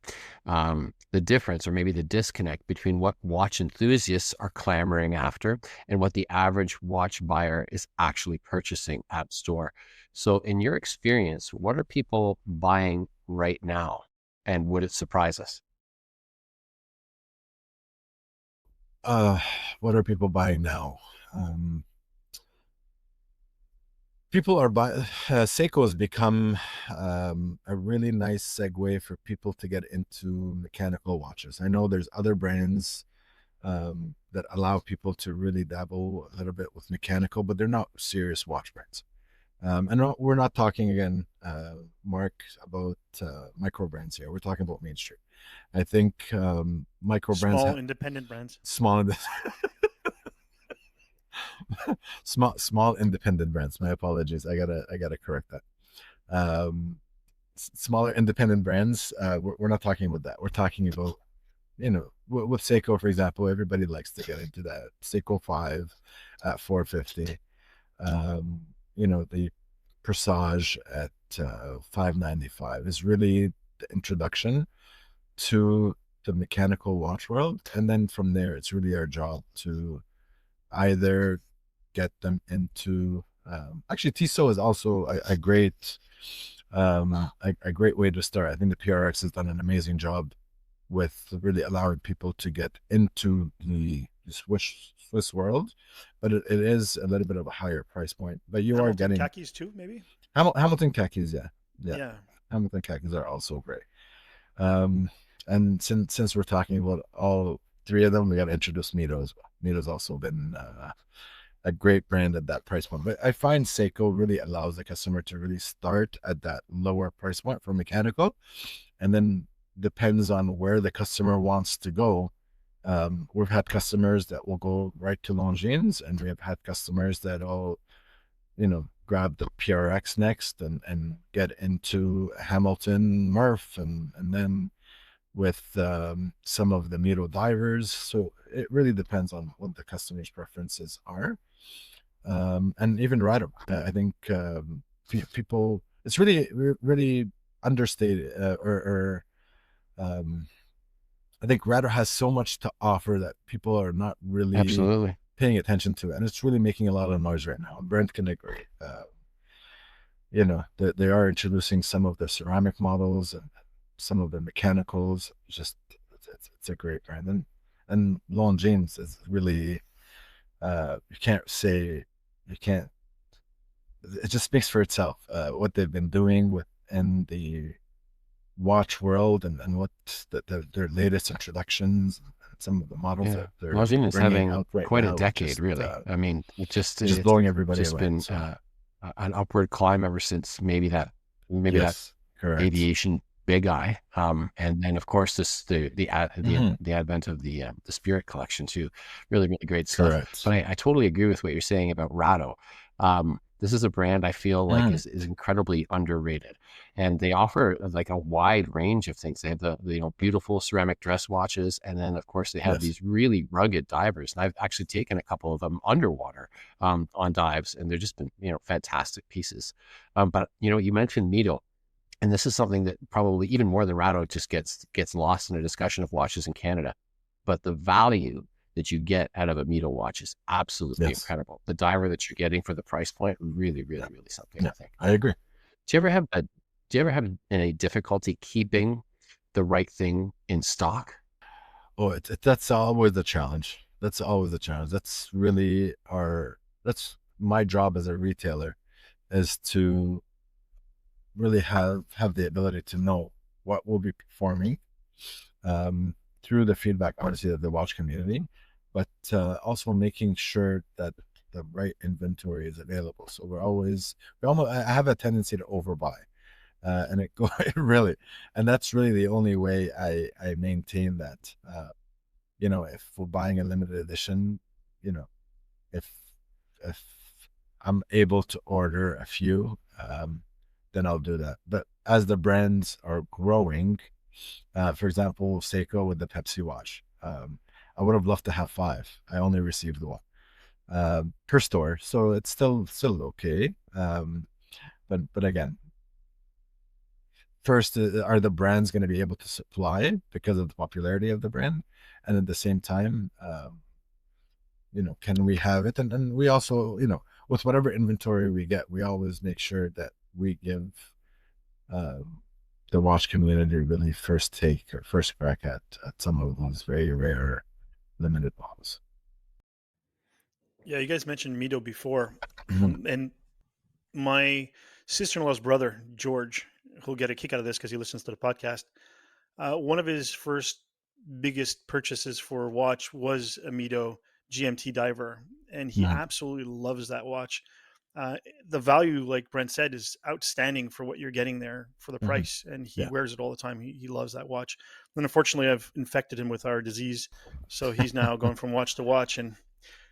Speaker 3: the difference, or maybe the disconnect, between what watch enthusiasts are clamoring after and what the average watch buyer is actually purchasing at store. So in your experience, what are people buying right now, and would it surprise us?
Speaker 2: What are people buying now? People are buying. Seiko has become a really nice segue for people to get into mechanical watches. I know there's other brands that allow people to really dabble a little bit with mechanical, but they're not serious watch brands. And we're not talking, again, Marc, about micro brands here. We're talking about mainstream. I think micro brands,
Speaker 4: small independent brands,
Speaker 2: small independent brands. My apologies. I gotta correct that. Smaller independent brands. We're not talking about that. We're talking about, with Seiko, for example, everybody likes to get into that. Seiko 5 at $450. The Presage at $595 is really the introduction to the mechanical watch world, and then from there, it's really our job to either get them into. Actually, TSO is also a great way to start. I think the PRX has done an amazing job with really allowing people to get into the Swiss world, but it is a little bit of a higher price point. But you
Speaker 4: Hamilton
Speaker 2: are getting
Speaker 4: khakis too, maybe.
Speaker 2: Hamilton khakis, yeah. Hamilton khakis are also great. And since we're talking about all three of them, we got to introduce Mito as well. Mito's also been a great brand at that price point. But I find Seiko really allows the customer to really start at that lower price point for mechanical, and then depends on where the customer wants to go. We've had customers that will go right to Longines, and we have had customers that will, grab the PRX next and get into Hamilton Murph, and then with some of the Mito divers. So it really depends on what the customer's preferences are. And even Rado, I think people, it's really understated, I think Rado has so much to offer that people are not really
Speaker 3: Absolutely.
Speaker 2: paying attention to it, and it's really making a lot of noise right now. Brent can agree. They are introducing some of the ceramic models and some of the mechanicals. It's a great brand, and Longines is really you can't. It just speaks for itself. What they've been doing within the watch world, and what their latest introductions, and some of the models that they're
Speaker 3: Longines is
Speaker 2: bringing
Speaker 3: having
Speaker 2: out right
Speaker 3: quite
Speaker 2: now,
Speaker 3: a decade, really. I mean,
Speaker 2: just blowing everybody
Speaker 3: just
Speaker 2: away.
Speaker 3: been an upward climb ever since maybe that
Speaker 2: correct.
Speaker 3: aviation big eye, and then of course the advent of the Spirit collection too. Really great stuff.
Speaker 2: Correct.
Speaker 3: But I totally agree with what you're saying about Rado. This is a brand I feel like is incredibly underrated, and they offer like a wide range of things. They have the beautiful ceramic dress watches, and then of course they have these really rugged divers. And I've actually taken a couple of them underwater on dives, and they've just been fantastic pieces. But you mentioned Mito. And this is something that probably even more than Rado just gets lost in a discussion of watches in Canada. But the value that you get out of a Mito watch is absolutely incredible. The diver that you're getting for the price point, really something. I think.
Speaker 2: I agree.
Speaker 3: Do you ever have any difficulty keeping the right thing in stock?
Speaker 2: Oh, that's always the challenge. That's really that's my job as a retailer, is to really have the ability to know what will be performing through the feedback, obviously, of the watch community, but also making sure that the right inventory is available. So I have a tendency to overbuy, and really, and that's really the only way I maintain that. If we're buying a limited edition, if I'm able to order a few, then I'll do that. But as the brands are growing, for example, Seiko with the Pepsi watch, I would have loved to have 5. I only received 1 per store, so it's still okay. But again, first, are the brands going to be able to supply because of the popularity of the brand, and at the same time, can we have it? And we also, with whatever inventory we get, we always make sure that we give the watch community really first crack at some of these very rare limited models.
Speaker 4: Yeah, you guys mentioned Mito before, and my sister-in-law's brother George, who'll get a kick out of this because he listens to the podcast. One of his first biggest purchases for a watch was a Mito GMT diver, and he absolutely loves that watch. The value, like Brent said, is outstanding for what you're getting there for the price, and he wears it all the time. He loves that watch. And unfortunately, I've infected him with our disease, so he's now going from watch to watch, and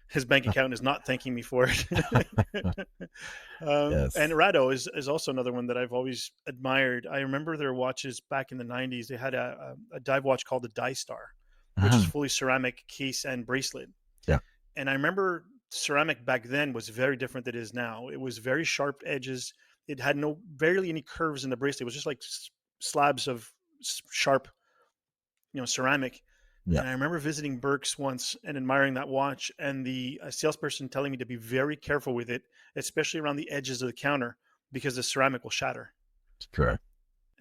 Speaker 4: his bank account is not thanking me for it. And Rado is also another one that I've always admired. I remember their watches back in the 90s. They had a dive watch called the Die Star, which is fully ceramic case and bracelet.
Speaker 2: Yeah.
Speaker 4: And I remember ceramic back then was very different than it is now. It was very sharp edges. It had barely any curves in the bracelet. It was just like slabs of sharp, ceramic.
Speaker 2: Yeah.
Speaker 4: And I remember visiting Burke's once and admiring that watch, and the salesperson telling me to be very careful with it, especially around the edges of the counter, because the ceramic will shatter.
Speaker 2: Correct.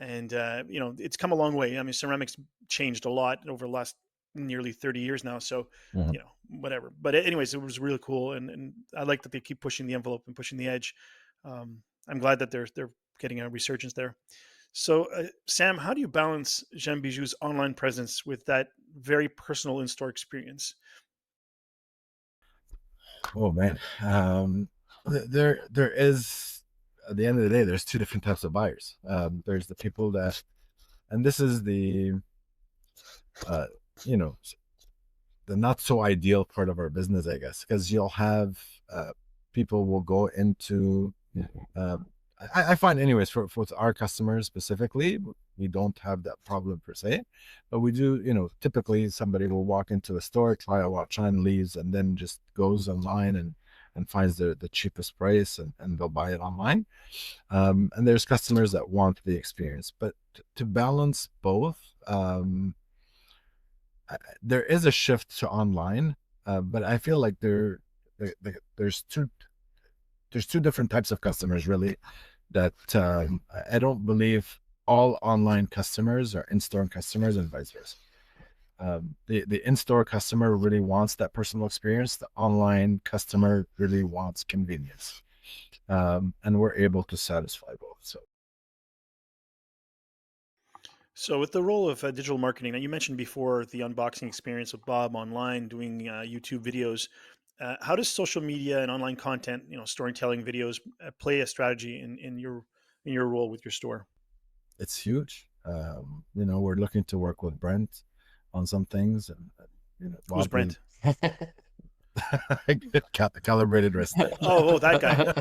Speaker 4: And it's come a long way. I mean, ceramics changed a lot over the last nearly 30 years now. So, whatever. But anyways, it was really cool, and I like that they keep pushing the envelope and pushing the edge. I'm glad that they're getting a resurgence there. So, Sam, how do you balance Gem Bijou's online presence with that very personal in-store experience?
Speaker 2: Oh man, there is, at the end of the day, there's two different types of buyers. There's the people that, and this is the, you know, the not so ideal part of our business, I guess, because you'll have people will go into. I find, anyways, for our customers specifically, we don't have that problem per se, but we do. Typically somebody will walk into a store, try a watch on, leaves, and then just goes online and finds the cheapest price, and they'll buy it online. And there's customers that want the experience, but to balance both, there is a shift to online, but I feel like there's two different types of customers, really, that I don't believe all online customers are in-store customers and vice versa. The in-store customer really wants that personal experience. The online customer really wants convenience, and we're able to satisfy both.
Speaker 4: So, with the role of digital marketing, now you mentioned before the unboxing experience with Bob online doing YouTube videos. How does social media and online content, storytelling videos, play a strategy in your role with your store?
Speaker 2: It's huge. We're looking to work with Brent on some things, and
Speaker 4: Who's Brent?
Speaker 2: Calibrated wrist.
Speaker 4: Oh, that guy.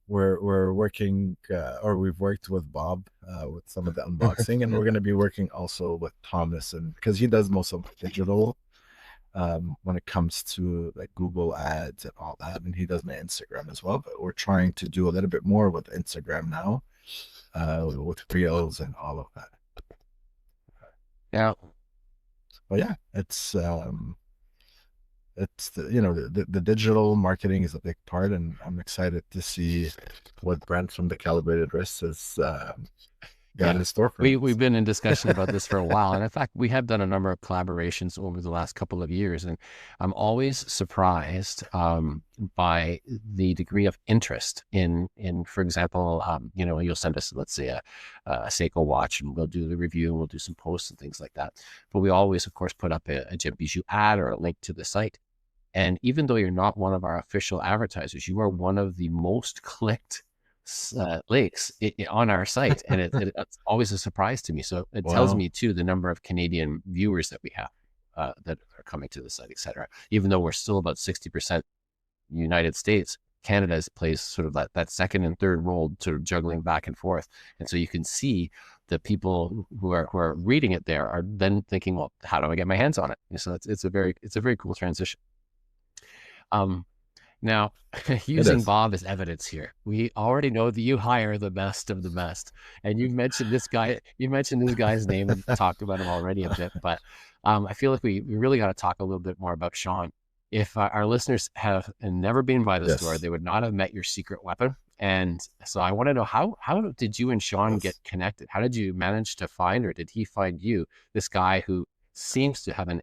Speaker 2: We're working, or we've worked with Bob with some of the unboxing, and we're going to be working also with Thomas, and because he does most of the digital when it comes to like Google ads and all that, and he does my Instagram as well. But we're trying to do a little bit more with Instagram now, with reels and all of that.
Speaker 3: Yeah.
Speaker 2: But yeah, it's the digital marketing is a big part, and I'm excited to see what Brent from the Calibrated Wrist has got in store for
Speaker 3: we've been in discussion about this for a while, and in fact we have done a number of collaborations over the last couple of years, and I'm always surprised by the degree of interest in for example, you'll send us, let's say, a Seiko watch, and we'll do the review and we'll do some posts and things like that, but we always of course put up a Gem Bijou ad or a link to the site. And even though you're not one of our official advertisers, you are one of the most clicked links on our site, and it's always a surprise to me. So it tells me too the number of Canadian viewers that we have that are coming to the site, etc. Even though we're still about 60% United States, Canada plays sort of that second and third role, sort of juggling back and forth. And so you can see the people who are reading it there are then thinking, well, how do I get my hands on it? And so it's a very cool transition. Now, using Bob as evidence here, we already know that you hire the best of the best, and you've mentioned this guy. You mentioned this guy's name and talked about him already a bit, but I feel like we really got to talk a little bit more about Sean. If our listeners have never been by the store, they would not have met your secret weapon. And so I want to know, how did you and Sean get connected? How did you manage to find, or did he find you, this guy who seems to have an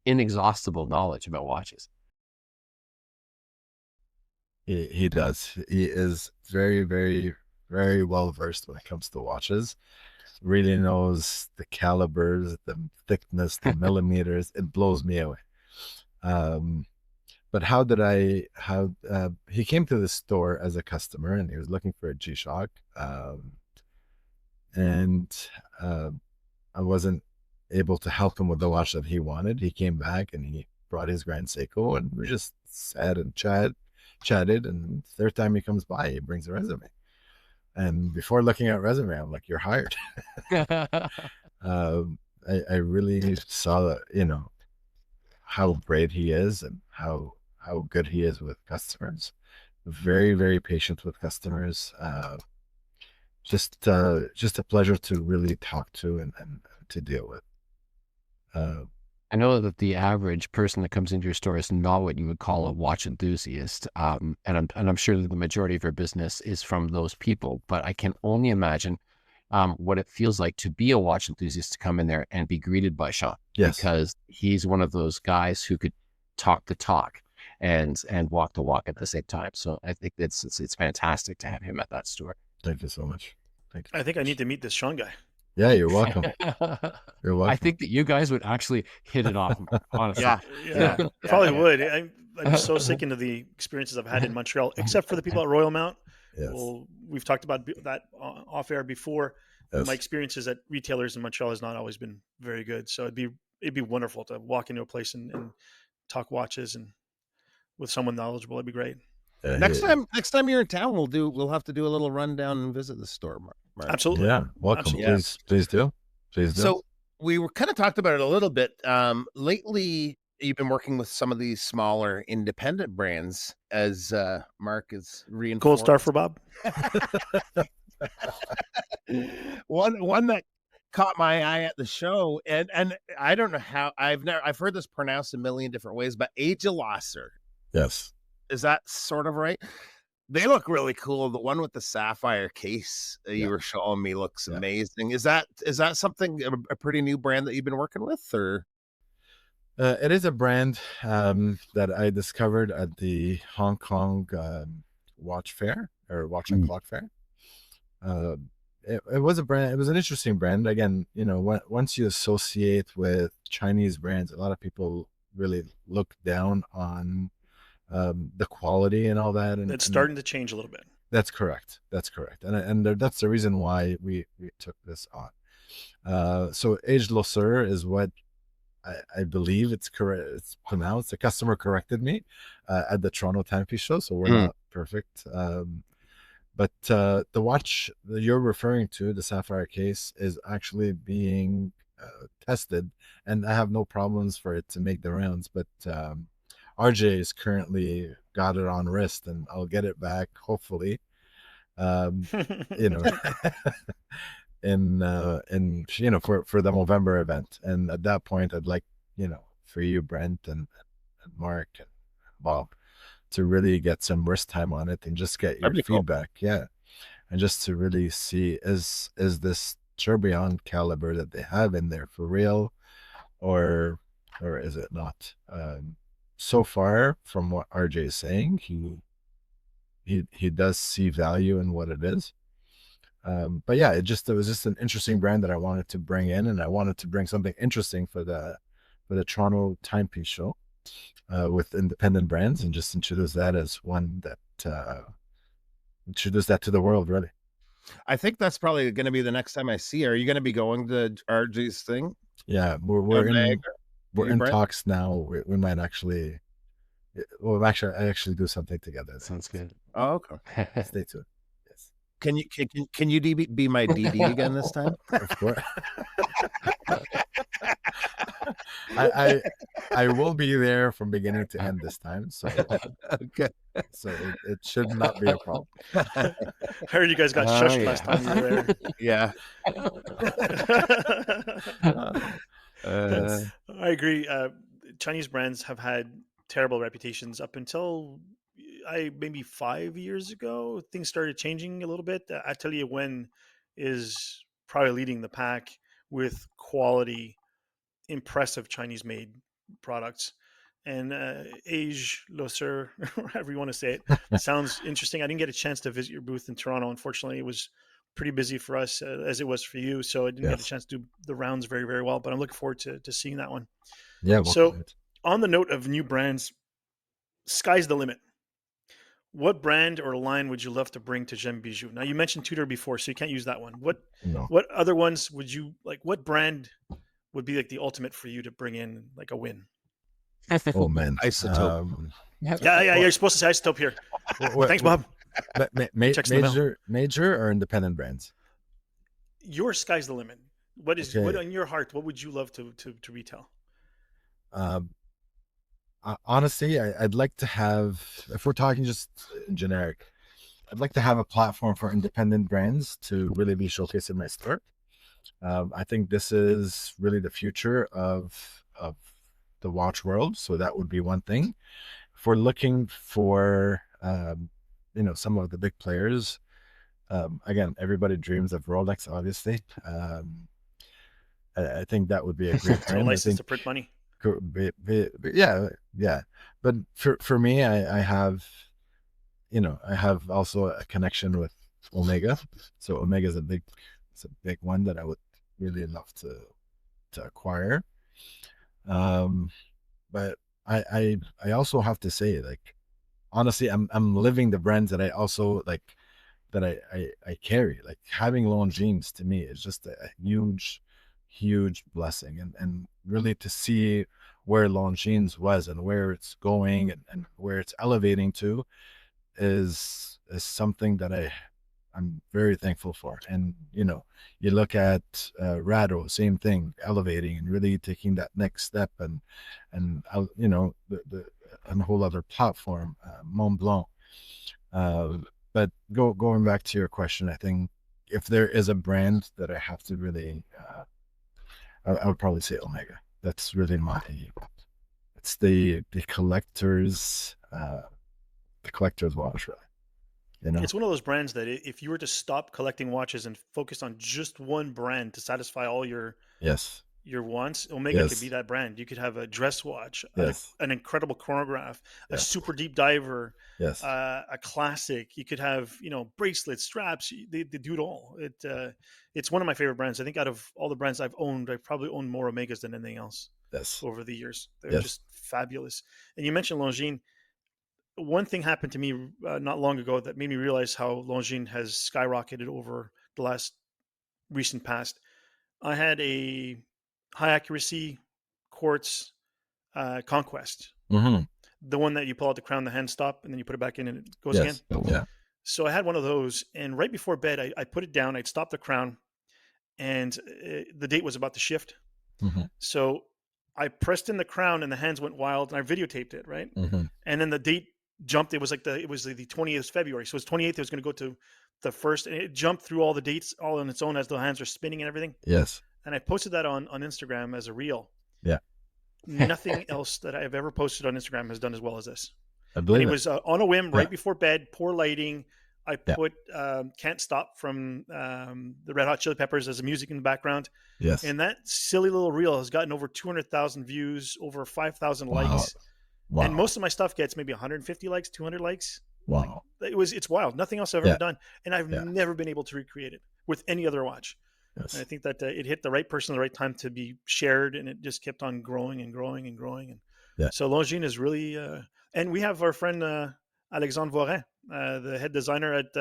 Speaker 3: inexhaustible knowledge about watches?
Speaker 2: He does. He is very, very, very well versed when it comes to watches. Really knows the calibers, the thickness, the millimeters. It blows me away. But he came to the store as a customer, and he was looking for a G-Shock. And I wasn't able to help him with the watch that he wanted. He came back and he brought his Grand Seiko, and we just sat and chatted, and third time he comes by, he brings a resume, and before looking at resume, I'm like, you're hired. I really saw that, how great he is and how good he is with customers. Very, very patient with customers. Just a pleasure to really talk to and to deal with.
Speaker 3: I know that the average person that comes into your store is not what you would call a watch enthusiast, and I'm sure that the majority of your business is from those people. But I can only imagine what it feels like to be a watch enthusiast, to come in there and be greeted by Sean, because he's one of those guys who could talk the talk and walk the walk at the same time. So I think it's fantastic to have him at that store.
Speaker 2: Thank you so much. Thank you.
Speaker 4: I think I need to meet this Sean guy.
Speaker 2: Yeah, you're welcome. You're welcome.
Speaker 3: I think that you guys would actually hit it off, honestly.
Speaker 1: Yeah.
Speaker 4: Yeah,
Speaker 1: Yeah.
Speaker 4: probably
Speaker 1: Yeah.
Speaker 4: would. I'm so sick into the experiences I've had in Montreal, except for the people at Royal Mount.
Speaker 2: Yes.
Speaker 4: Well, we've talked about that off air before.
Speaker 2: Yes.
Speaker 4: My experiences at retailers in Montreal has not always been very good. So it'd be wonderful to walk into a place and talk watches and with someone knowledgeable. It'd be great.
Speaker 1: Next time you're in town, we'll have to do a little rundown and visit the store, Marc.
Speaker 4: Absolutely.
Speaker 2: Yeah, welcome.
Speaker 4: Absolutely.
Speaker 2: Please do.
Speaker 1: So we were kind of talked about it a little bit. Lately, you've been working with some of these smaller independent brands, as Marc is reinforced.
Speaker 4: Gold star for Bob.
Speaker 1: one that caught my eye at the show, and I don't know how I've heard this pronounced a million different ways, but Agelosser.
Speaker 2: Yes.
Speaker 1: Is that sort of right? They look really cool. The one with the sapphire case you were showing me looks amazing. Is that something, a pretty new brand that you've been working with, or?
Speaker 2: It is a brand that I discovered at the Hong Kong watch fair, or watch and clock fair. It was a brand. It was an interesting brand. Again, once you associate with Chinese brands, a lot of people really look down on the quality and all that. And
Speaker 4: it's starting to change a little bit.
Speaker 2: That's correct. And that's the reason why we took this on. So Agelosser is what I believe it's correct. It's pronounced. The customer corrected me at the Toronto Timepiece show, so we're not perfect. But the watch that you're referring to, the sapphire case, is actually being tested, and I have no problems for it to make the rounds. But RJ is currently got it on wrist, and I'll get it back hopefully. In for the November event, and at that point I'd like for you, Brent and Marc and Bob, to really get some wrist time on it and just get your feedback. Cool. And just to really see is this tourbillon caliber that they have in there for real, or is it not? So far, from what RJ is saying, he does see value in what it is. But yeah, it was just an interesting brand that I wanted to bring in, and I wanted to bring something interesting for the Toronto Timepiece show with independent brands, and just introduce that as one that introduce that to the world, really.
Speaker 1: I think that's probably going to be the next time I see her. Are you going to be going to RG's thing?
Speaker 2: Yeah, we're in talks now. We might actually, I actually do something together.
Speaker 3: Sounds good.
Speaker 1: Oh, okay.
Speaker 2: Stay tuned. Yes.
Speaker 1: Can you be my DD again this time?
Speaker 2: Of course. I will be there from beginning to end this time, so
Speaker 1: okay.
Speaker 2: So it should not be a problem.
Speaker 4: I heard you guys got shushed last time you were there.
Speaker 1: Yeah.
Speaker 4: I agree. Chinese brands have had terrible reputations up until maybe 5 years ago. Things started changing a little bit. Atelier Wen is probably leading the pack with quality, impressive Chinese-made products. And Agelosser, however you want to say it, sounds interesting. I didn't get a chance to visit your booth in Toronto. Unfortunately, it was pretty busy for us as it was for you. So I didn't get a chance to do the rounds very, very well, but I'm looking forward to seeing that one.
Speaker 2: Yeah.
Speaker 4: So on the note of new brands, sky's the limit. What brand or line would you love to bring to Gem Bijou? Now, you mentioned Tudor before, so you can't use that one. What other ones would you like? What brand would be like the ultimate for you to bring in, like a win?
Speaker 2: Oh man,
Speaker 1: Isotope.
Speaker 4: Yeah. You're supposed to say Isotope here. Thanks, Bob.
Speaker 2: Major or independent brands?
Speaker 4: Your sky's the limit. What is what in your heart? What would you love to retail?
Speaker 2: Honestly, I'd like to have, if we're talking just generic, I'd like to have a platform for independent brands to really be showcased in my store. I think this is really the future of the watch world. So that would be one thing. If we're looking for, some of the big players, again, everybody dreams of Rolex, obviously. I think that would be a great brand.
Speaker 4: License to print money.
Speaker 2: Yeah. But for me, I have also a connection with Omega. So Omega is a big one that I would really love to acquire. But I also have to say, like, honestly, I'm living the brands that I also like, that I carry. Like, having Longines to me is just a huge blessing, and really to see where Longines was and where it's going, and where it's elevating to is something that I'm very thankful for. And you look at Rado, same thing, elevating and really taking that next step, and the and a whole other platform, Mont Blanc. But going back to your question, I think if there is a brand that I have to really, I would probably say Omega. That's really it's the collector's watch, really.
Speaker 4: It's one of those brands that if you were to stop collecting watches and focus on just one brand to satisfy all your wants, Omega could be that brand. You could have a dress watch, an incredible chronograph, a super deep diver, a classic. You could have, bracelets, straps. They do it all. It's one of my favorite brands. I think out of all the brands I've owned, I've probably owned more Omegas than anything else over the years. They're just fabulous. And you mentioned Longines. One thing happened to me not long ago that made me realize how Longines has skyrocketed over the last recent past. I had a high accuracy quartz Conquest, the one that you pull out the crown, the hand stop, and then you put it back in and it goes again.
Speaker 2: Yeah.
Speaker 4: So I had one of those, and right before bed, I put it down. I'd stop the crown, and the date was about to shift. So I pressed in the crown, and the hands went wild, and I videotaped it, right? And then the date jumped. It was the 20th February. So it was 28th. It was going to go to the 1st, and it jumped through all the dates all on its own as the hands are spinning and everything.
Speaker 2: Yes.
Speaker 4: And I posted that on Instagram as a reel.
Speaker 2: Yeah.
Speaker 4: Nothing else that I've ever posted on Instagram has done as well as this.
Speaker 2: I believe
Speaker 4: it was on a whim, right before bed, poor lighting. I put Can't Stop from the Red Hot Chili Peppers as a music in the background.
Speaker 2: Yes.
Speaker 4: And that silly little reel has gotten over 200,000 views, over 5,000 likes. Wow. And most of my stuff gets maybe 150 likes, 200 likes.
Speaker 2: Wow.
Speaker 4: It's wild. Nothing else I've ever done. And I've never been able to recreate it with any other watch. Yes. And I think that it hit the right person at the right time to be shared, and it just kept on growing and growing and growing. And so Longines is really, and we have our friend Alexandre Vorin, the head designer at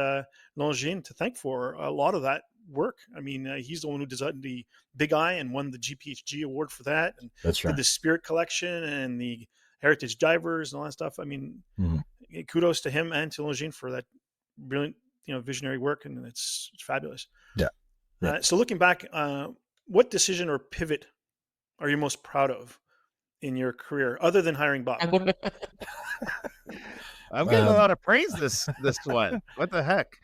Speaker 4: Longines, to thank for a lot of that work. I mean, he's the one who designed the Big Eye and won the GPHG award for that, and did the Spirit collection and the Heritage divers and all that stuff. I mean, kudos to him and to Longines for that brilliant, visionary work, and it's fabulous.
Speaker 2: Yeah.
Speaker 4: So looking back, what decision or pivot are you most proud of in your career, other than hiring Bob?
Speaker 1: I'm getting a lot of praise this one. What the heck?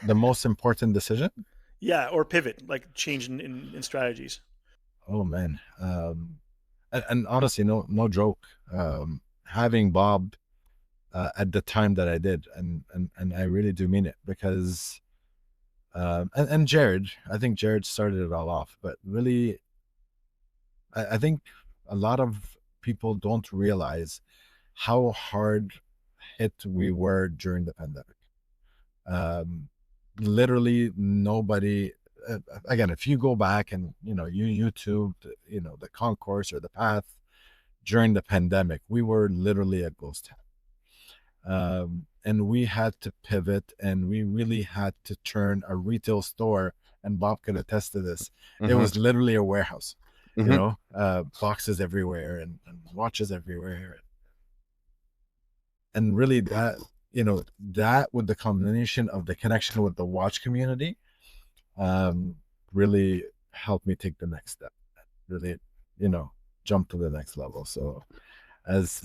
Speaker 2: the most important decision?
Speaker 4: Yeah, or pivot, like change in strategies.
Speaker 2: Oh man. And honestly, no joke. Having Bob at the time that I did, and I really do mean it, because and Jared, I think Jared started it all off, but really, I think a lot of people don't realize how hard hit we were during the pandemic. Literally nobody, again, if you go back and you YouTube the concourse or the path during the pandemic, we were literally a ghost town. And we had to pivot, and we really had to turn a retail store, and Bob could attest to this. It was literally a warehouse, boxes everywhere and watches everywhere. And really that with the combination of the connection with the watch community, really helped me take the next step, really, jump to the next level. So as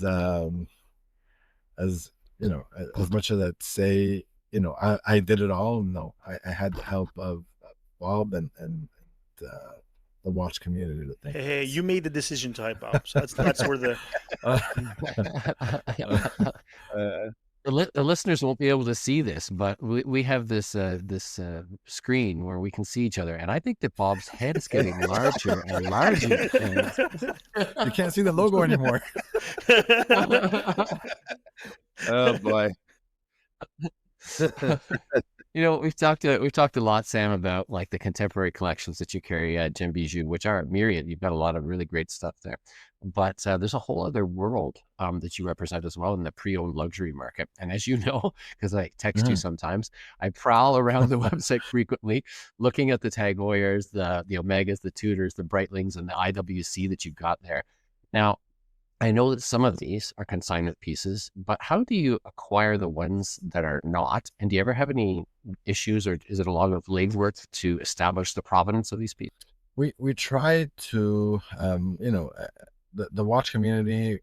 Speaker 2: much as I'd say, I did it all, no, I had the help of Bob and the watch community to think.
Speaker 4: Hey, you made the decision to hype Bob, so that's where the
Speaker 3: the listeners won't be able to see this, but we have this screen where we can see each other, and I think that Bob's head is getting larger and larger.
Speaker 2: You can't see the logo anymore.
Speaker 1: Oh boy.
Speaker 3: We've talked a lot, Sam, about like the contemporary collections that you carry at Gem Bijou, which are myriad. You've got a lot of really great stuff there, but there's a whole other world that you represent as well in the pre-owned luxury market. And as you know, because I text you sometimes, I prowl around the website frequently, looking at the Tag Heuers, the Omegas, the Tudors, the Breitlings, and the IWC that you've got there. Now, I know that some of these are consignment pieces, but how do you acquire the ones that are not? And do you ever have any issues, or is it a lot of legwork to establish the provenance of these pieces?
Speaker 2: We try to, the watch community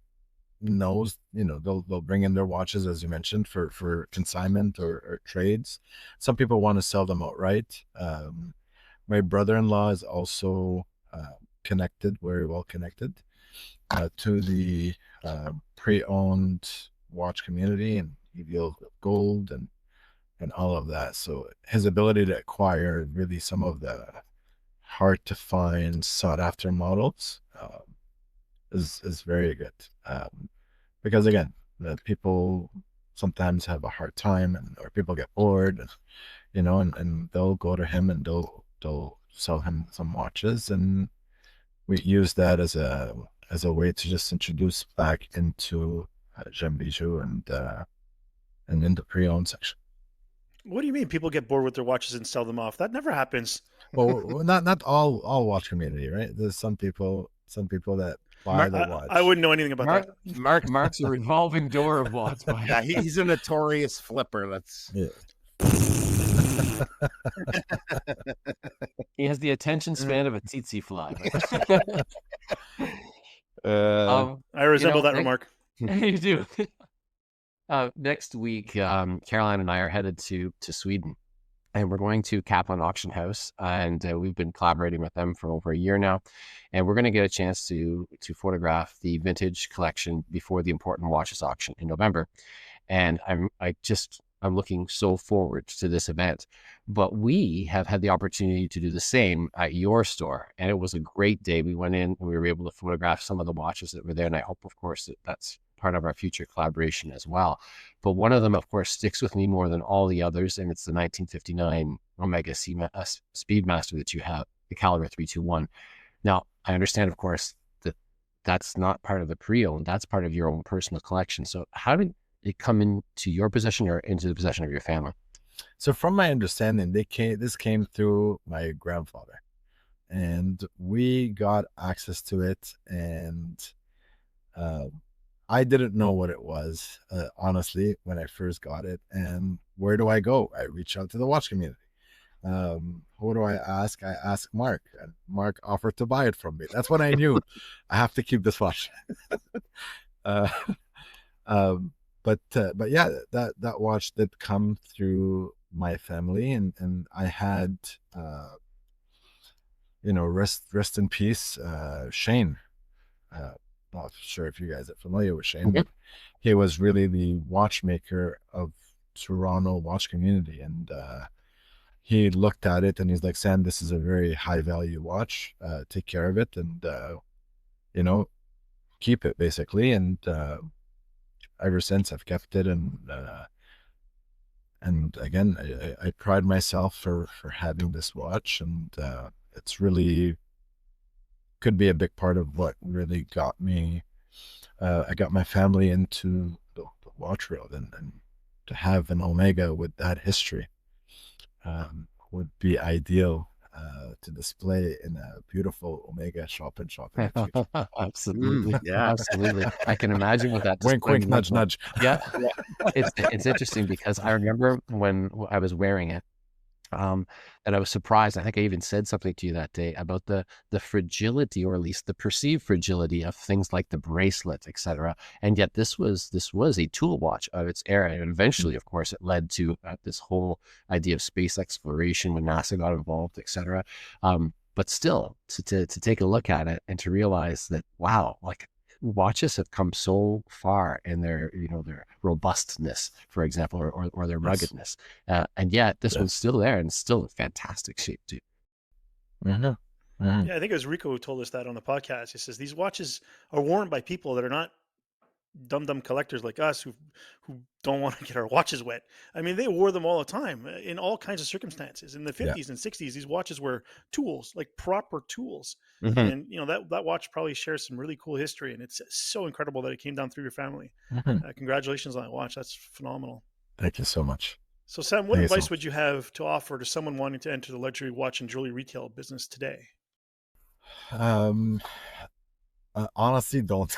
Speaker 2: knows, they'll bring in their watches, as you mentioned, for consignment or trades. Some people want to sell them outright. My brother-in-law is also connected, very well connected, to the pre-owned watch community, and he deals with gold and all of that. So his ability to acquire really some of the hard to find, sought after models is very good. Because again, the people sometimes have a hard time, or people get bored, and they'll go to him and they'll sell him some watches, and we use that as a way to just introduce back into Gem Bijou and in the pre-owned section.
Speaker 4: What do you mean people get bored with their watches and sell them off? That never happens.
Speaker 2: Well, not all watch community, right? There's some people that buy the watch.
Speaker 4: I wouldn't know anything about that.
Speaker 3: Marc's a revolving door of watch buyers.
Speaker 1: Yeah, he's a notorious flipper.
Speaker 2: Yeah.
Speaker 3: He has the attention span of a tsetse fly.
Speaker 4: I resemble that remark.
Speaker 3: You do. Next week, Caroline and I are headed to Sweden, and we're going to Kaplan Auction House, and we've been collaborating with them for over a year now, and we're going to get a chance to photograph the vintage collection before the important watches auction in November. And I'm looking so forward to this event. But we have had the opportunity to do the same at your store, and it was a great day. We went in and we were able to photograph some of the watches that were there, and I hope, of course, that that's part of our future collaboration as well. But one of them, of course, sticks with me more than all the others, and it's the 1959 Omega Speedmaster that you have, the caliber 321. Now, I understand, of course, that that's not part of the pre-owned, that's part of your own personal collection. So how did it come into your possession or into the possession of your family?
Speaker 2: So from my understanding, this came through my grandfather, and we got access to it, and I didn't know what it was, honestly, when I first got it. And where do I go? I reach out to the watch community. Who do I ask? I asked Marc, and Marc offered to buy it from me. That's when I knew I have to keep this watch. But yeah, that watch did come through my family, and I had, rest in peace, Shane. Not sure if you guys are familiar with Shane, but he was really the watchmaker of Toronto watch community, and he looked at it and he's like, Sam, this is a very high value watch. Take care of it, and keep it, basically. And ever since, I've kept it, and again, I pride myself for having this watch, and it's really could be a big part of what really got me. I got my family into the watch world, and to have an Omega with that history would be ideal to display in a beautiful Omega shop in shop.
Speaker 3: Absolutely. Yeah, absolutely. I can imagine what that.
Speaker 2: Wink, wink, nudge, nudge.
Speaker 3: Yeah. It's interesting because I remember when I was wearing it, and I was surprised. I think I even said something to you that day about the fragility, or at least the perceived fragility, of things like the bracelet, etc. And yet this was a tool watch of its era, and eventually, of course, it led to this whole idea of space exploration when NASA got involved, etc. But still, to take a look at it and to realize that, wow, like, watches have come so far in their robustness, for example, or their ruggedness, and yet this one's still there and still in fantastic shape too.
Speaker 4: Yeah, I think it was Rico who told us that on the podcast. He says these watches are worn by people that are not dumb collectors like us who don't want to get our watches wet. I mean, they wore them all the time in all kinds of circumstances. In the
Speaker 2: Yeah.
Speaker 4: 50s and 60s, these watches were tools, like proper tools.
Speaker 3: Mhm.
Speaker 4: And that watch probably shares some really cool history, and it's so incredible that it came down through your family. Congratulations on that watch. That's phenomenal.
Speaker 2: Thank you so much.
Speaker 4: So, Sam, what
Speaker 2: Thank you so
Speaker 4: advice would
Speaker 2: much.
Speaker 4: you have to offer to someone wanting to enter the luxury watch and jewelry retail business today?
Speaker 2: Honestly, don't.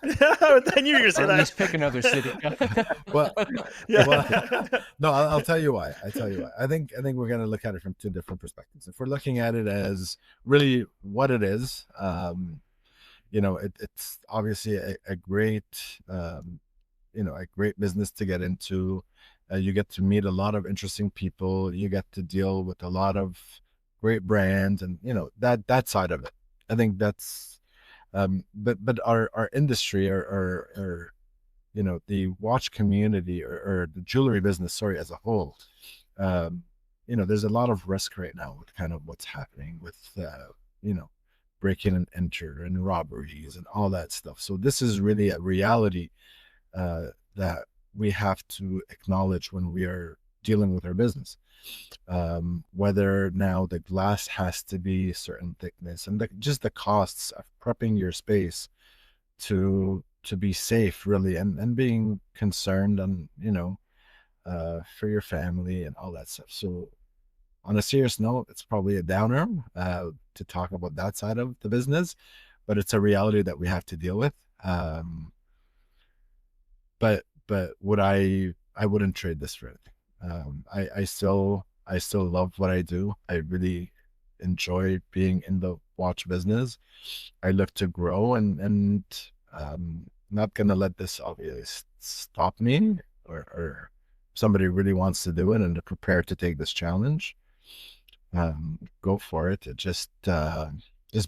Speaker 4: I knew you were going to say
Speaker 3: Or at
Speaker 4: that.
Speaker 3: least pick another city.
Speaker 2: Well,
Speaker 4: Yeah.
Speaker 2: well, no, I'll tell you why. I think we're gonna look at it from two different perspectives. If we're looking at it as really what it is, it's obviously a great, a great business to get into. You get to meet a lot of interesting people. You get to deal with a lot of great brands, and that side of it. I think that's, but our industry, or the watch community, or the jewelry business, sorry, as a whole, there's a lot of risk right now with kind of what's happening with, breaking and enter and robberies and all that stuff. So this is really a reality that we have to acknowledge when we are dealing with our business. Whether now the glass has to be a certain thickness, and just the costs of prepping your space to be safe, really, and being concerned, and for your family and all that stuff. So on a serious note, it's probably a downer to talk about that side of the business, but it's a reality that we have to deal with. But would I wouldn't trade this for anything. I still love what I do. I really enjoy being in the watch business. I look to grow, and not gonna let this obviously stop me, or somebody really wants to do it and they're prepared to take this challenge, go for it. Just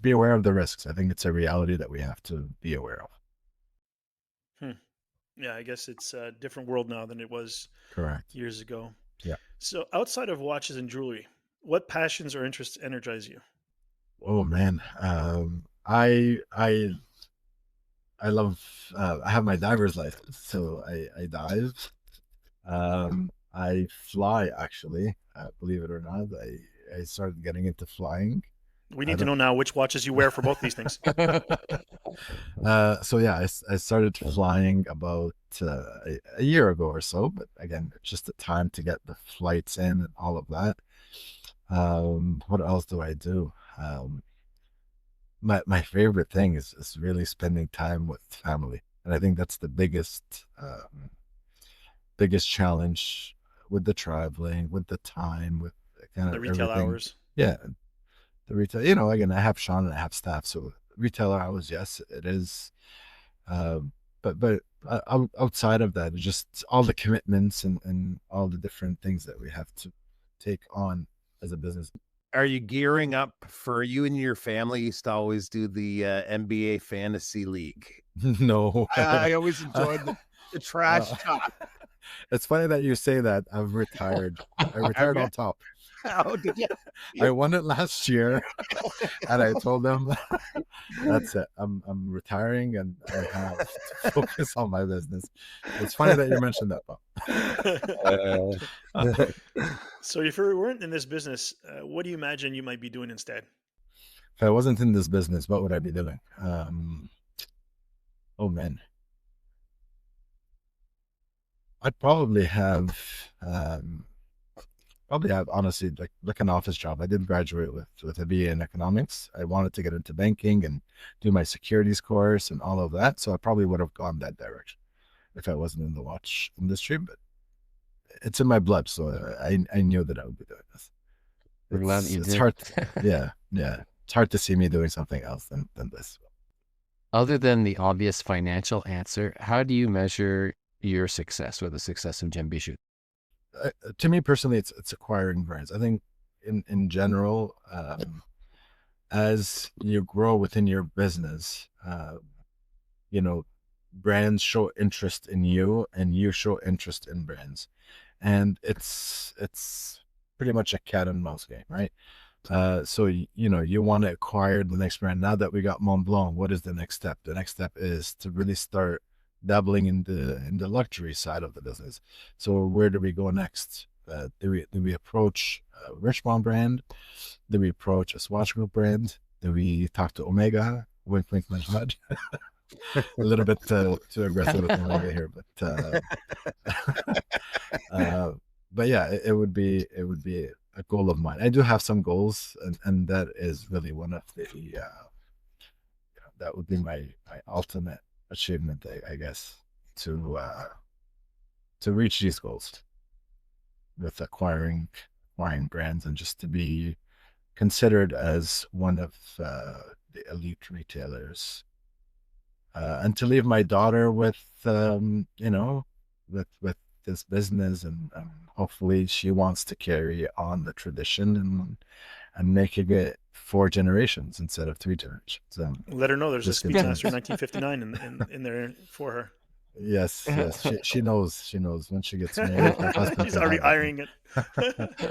Speaker 2: be aware of the risks. I think it's a reality that we have to be aware of.
Speaker 4: Yeah, I guess it's a different world now than it was
Speaker 2: Correct.
Speaker 4: years ago.
Speaker 2: Yeah.
Speaker 4: So, outside of watches and jewelry, what passions or interests energize you?
Speaker 2: Oh man, I love. I have my diver's license, so I dive. I fly, actually. Believe it or not, I started getting into flying.
Speaker 4: We
Speaker 2: I
Speaker 4: need to know
Speaker 2: don't.
Speaker 4: now which watches you wear for both these things.
Speaker 2: So yeah, I started flying about a year ago or so, but again, it's just the time to get the flights in and all of that. What else do I do? My favorite thing is really spending time with family, and I think that's the biggest challenge with the traveling, with the time, with kind
Speaker 4: The
Speaker 2: of
Speaker 4: retail
Speaker 2: everything.
Speaker 4: hours.
Speaker 2: Yeah, the retail. Again, I have Sean and I have staff, so retail hours, yes, it is. But outside of that, it's just all the commitments, and all the different things that we have to take on as a business.
Speaker 1: Are you gearing up for you and your family? Used to always do the NBA Fantasy League.
Speaker 2: No,
Speaker 1: I always enjoyed the trash talk.
Speaker 2: It's funny that you say that. I've retired. I retired
Speaker 1: Okay.
Speaker 2: on top.
Speaker 1: How did you?
Speaker 2: I won it last year, and I told them, that's it. I'm retiring, and I have to focus on my business. It's funny that you mentioned that, Bob.
Speaker 4: So, if you weren't in this business, what do you imagine you might be doing instead?
Speaker 2: If I wasn't in this business, what would I be doing? Oh man, I'd probably have honestly like an office job. I did graduate with a BA in economics. I wanted to get into banking and do my securities course and all of that. So I probably would have gone that direction if I wasn't in the watch industry. But it's in my blood, so I knew that I would be doing this.
Speaker 3: We're glad that you
Speaker 2: It's
Speaker 3: did.
Speaker 2: hard. Yeah. It's hard to see me doing something else than this.
Speaker 3: Other than the obvious financial answer, how do you measure your success or the success of Gem Bijou?
Speaker 2: To me personally, it's acquiring brands. I think in general, as you grow within your business, brands show interest in you, and you show interest in brands, and it's pretty much a cat and mouse game, right? So you want to acquire the next brand. Now that we got Mont Blanc, what is the next step? The next step is to really start dabbling in the luxury side of the business. So where do we go next? Do we approach a Richmond brand? Do we approach a Swatch Group brand? Do we talk to Omega? Wink, wink, nudge, nudge. A little bit too aggressive with Omega here, but yeah, it would be a goal of mine. I do have some goals, and that is really one of the that would be my ultimate achievement, I guess, to reach these goals with acquiring brands, and just to be considered as one of the elite retailers, and to leave my daughter with with this business, and hopefully she wants to carry on the tradition, and making it 4 generations instead of 3 generations.
Speaker 4: Let her know there's a
Speaker 2: just
Speaker 4: Speedmaster
Speaker 2: continues.
Speaker 4: 1959 in there for her.
Speaker 2: Yes, she knows when she gets married, her husband
Speaker 4: She's
Speaker 2: can
Speaker 4: already
Speaker 2: have that
Speaker 4: ironing it.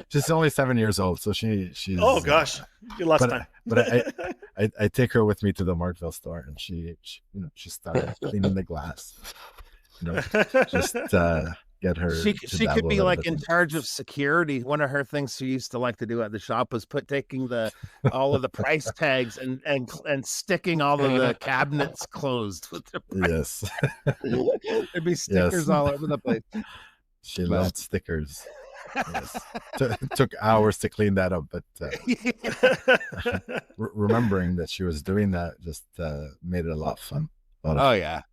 Speaker 2: She's only 7 years old, so she's
Speaker 4: Oh gosh, you lost time.
Speaker 2: But I take her with me to the Markville store, and she started cleaning the glass, just get her.
Speaker 1: She
Speaker 2: dabble
Speaker 1: could
Speaker 2: a
Speaker 1: be
Speaker 2: little
Speaker 1: like
Speaker 2: bit
Speaker 1: in
Speaker 2: in.
Speaker 1: charge of security. One of her things she used to like to do at the shop was taking all of the price tags and sticking all of the cabinets closed with the price.
Speaker 2: Yes,
Speaker 1: There'd be stickers all over the place.
Speaker 2: she loved stickers. Yes. Took hours to clean that up, but remembering that she was doing that just made it a lot of fun.
Speaker 1: Oh yeah,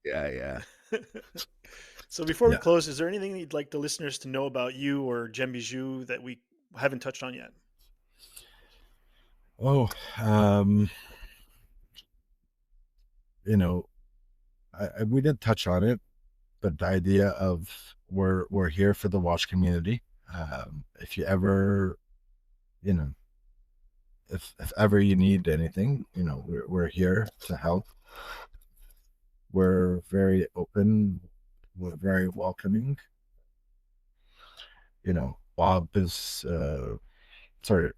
Speaker 1: yeah.
Speaker 4: So before we close, is there anything you'd like the listeners to know about you or Gem Bijou that we haven't touched on yet?
Speaker 2: Oh, we did touch on it, but the idea of we're here for the watch community. If you ever, if ever you need anything, we're here to help. We're very open. We're very welcoming. Bob is sorry,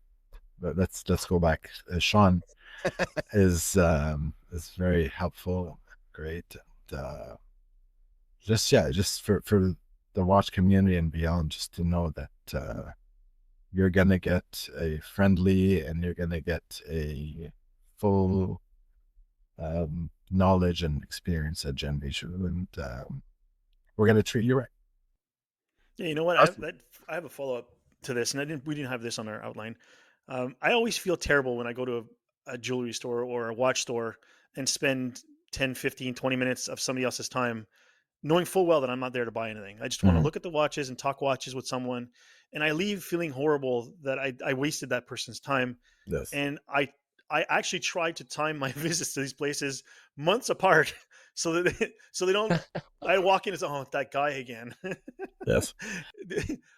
Speaker 2: but let's go back. Sean is very helpful, great, and just for the watch community and beyond, just to know that you're gonna get a friendly, and you're gonna get a full knowledge and experience at Gem Bijou, and we're gonna treat you right.
Speaker 4: Yeah, you know what?
Speaker 1: Awesome.
Speaker 4: I have a follow up to this, and we didn't have this on our outline. I always feel terrible when I go to a jewelry store or a watch store and spend 10, 15, 20 minutes of somebody else's time, knowing full well that I'm not there to buy anything. I just want to
Speaker 2: Mhm.
Speaker 4: look at the watches and talk watches with someone, and I leave feeling horrible that I wasted that person's time.
Speaker 2: Yes.
Speaker 4: And I actually try to time my visits to these places months apart so that so they don't. I walk in and say, "Oh, that guy again."
Speaker 2: Yes.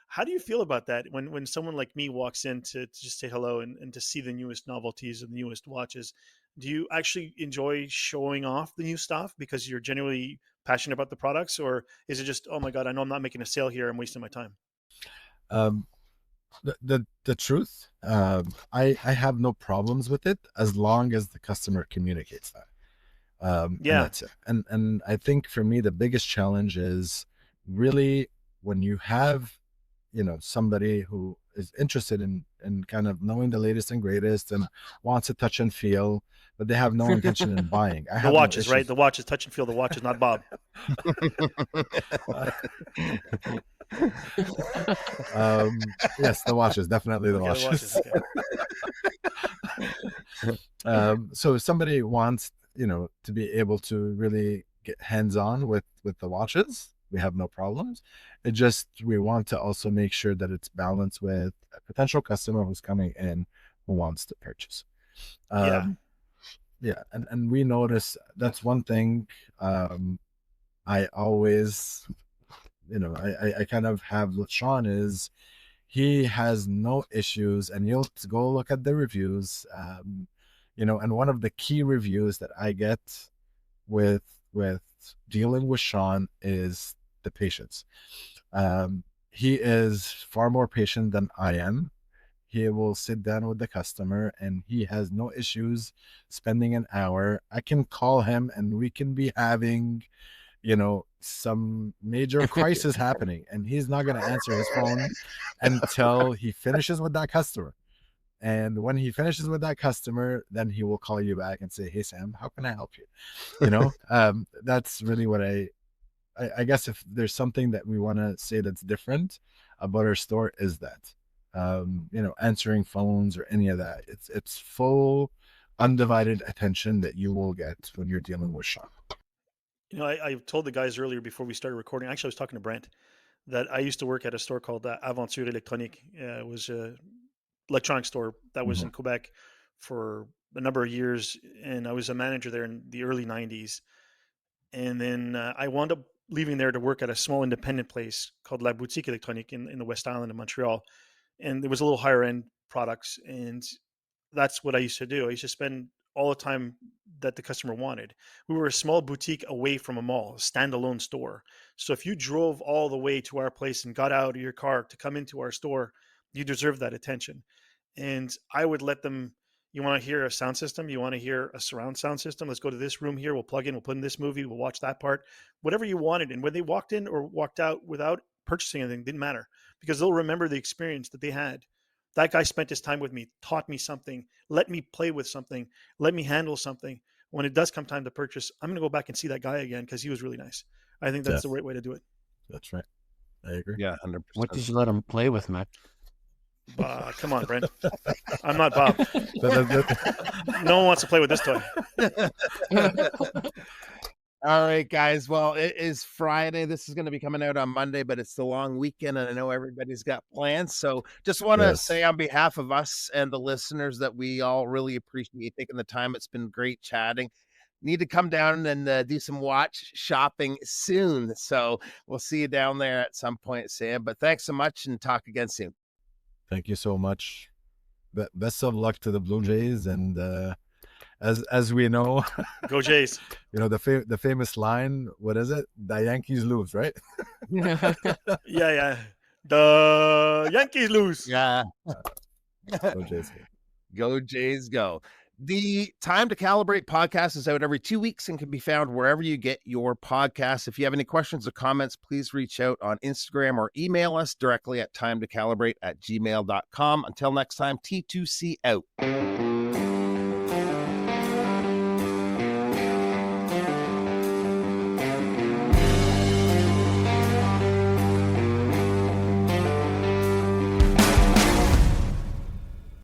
Speaker 4: How do you feel about that when someone like me walks in to just say hello and to see the newest novelties and the newest watches? Do you actually enjoy showing off the new stuff because you're genuinely passionate about the products, or is it just, oh my god, I know I'm not making a sale here, I'm wasting my time?
Speaker 2: Um, the truth, I have no problems with it as long as the customer communicates that. And
Speaker 4: Yeah.
Speaker 2: that's it. And I think for me the biggest challenge is really when you have somebody who is interested in kind of knowing the latest and greatest, and wants to touch and feel, but they have no intention in buying. I
Speaker 4: The
Speaker 2: have
Speaker 4: watches,
Speaker 2: no
Speaker 4: right?
Speaker 2: issues.
Speaker 4: The watches, touch and feel the watches, not Bob.
Speaker 2: Yes, the watches, definitely the
Speaker 4: Okay, the
Speaker 2: watches.
Speaker 4: watches. Okay.
Speaker 2: So if somebody wants to be able to really get hands-on with the watches, we have no problems. It just, we want to also make sure that it's balanced with a potential customer who's coming in who wants to purchase.
Speaker 4: Yeah.
Speaker 2: Yeah, and we notice that's one thing. I always, I kind of have with Sean is he has no issues, and you'll go look at the reviews. And one of the key reviews that I get with dealing with Sean is the patience. He is far more patient than I am. He will sit down with the customer, and he has no issues spending an hour. I can call him, and we can be having some major crisis happening, and he's not going to answer his phone until he finishes with that customer. And when he finishes with that customer, then he will call you back and say, "Hey Sam, how can I help you?" That's really what I guess if there's something that we want to say that's different about our store is that, answering phones or any of that. It's full, undivided attention that you will get when you're dealing with shop.
Speaker 4: I told the guys earlier before we started recording. Actually, I was talking to Brent that I used to work at a store called Aventure Électronique. It was a electronic store that was in Quebec for a number of years, and I was a manager there in the early '90s. And then I wound up leaving there to work at a small independent place called La Boutique Électronique in the West Island in Montreal, and there was a little higher end products, and that's what I used to do. I used to spend all the time that the customer wanted. We were a small boutique away from a mall, a standalone store. So if you drove all the way to our place and got out of your car to come into our store, you deserve that attention. And I would let them, you want to hear a sound system? You want to hear a surround sound system? Let's go to this room here. We'll plug in, we'll put in this movie, we'll watch that part, whatever you wanted. And when they walked in or walked out without purchasing anything, didn't matter, because they'll remember the experience that they had. That guy spent his time with me, taught me something, let me play with something, let me handle something. When it does come time to purchase, I'm going to go back and see that guy again because he was really nice. I think that's the right way to do it.
Speaker 2: That's right. I agree.
Speaker 1: Yeah, 100%.
Speaker 3: What did you let him play with, Matt?
Speaker 4: Come on, Brent. I'm not Bob. No one wants to play with this toy.
Speaker 1: All right, guys. Well, it is Friday. This is going to be coming out on Monday, but it's the long weekend, and I know everybody's got plans. So just want to say on behalf of us and the listeners that we all really appreciate taking the time. It's been great chatting. Need to come down and do some watch shopping soon. So we'll see you down there at some point, Sam. But thanks so much, and talk again soon.
Speaker 2: Thank you so much. Best of luck to the Blue Jays, and as we know,
Speaker 4: go Jays.
Speaker 2: The famous line. What is it? The Yankees lose, right?
Speaker 4: Yeah. The Yankees lose.
Speaker 1: Yeah.
Speaker 2: Go Jays.
Speaker 1: Go Jays, go. The Time to Calibrate podcast is out every 2 weeks and can be found wherever you get your podcasts. If you have any questions or comments, please reach out on Instagram or email us directly at timetocalibrate@gmail.com. Until next time, T2C out.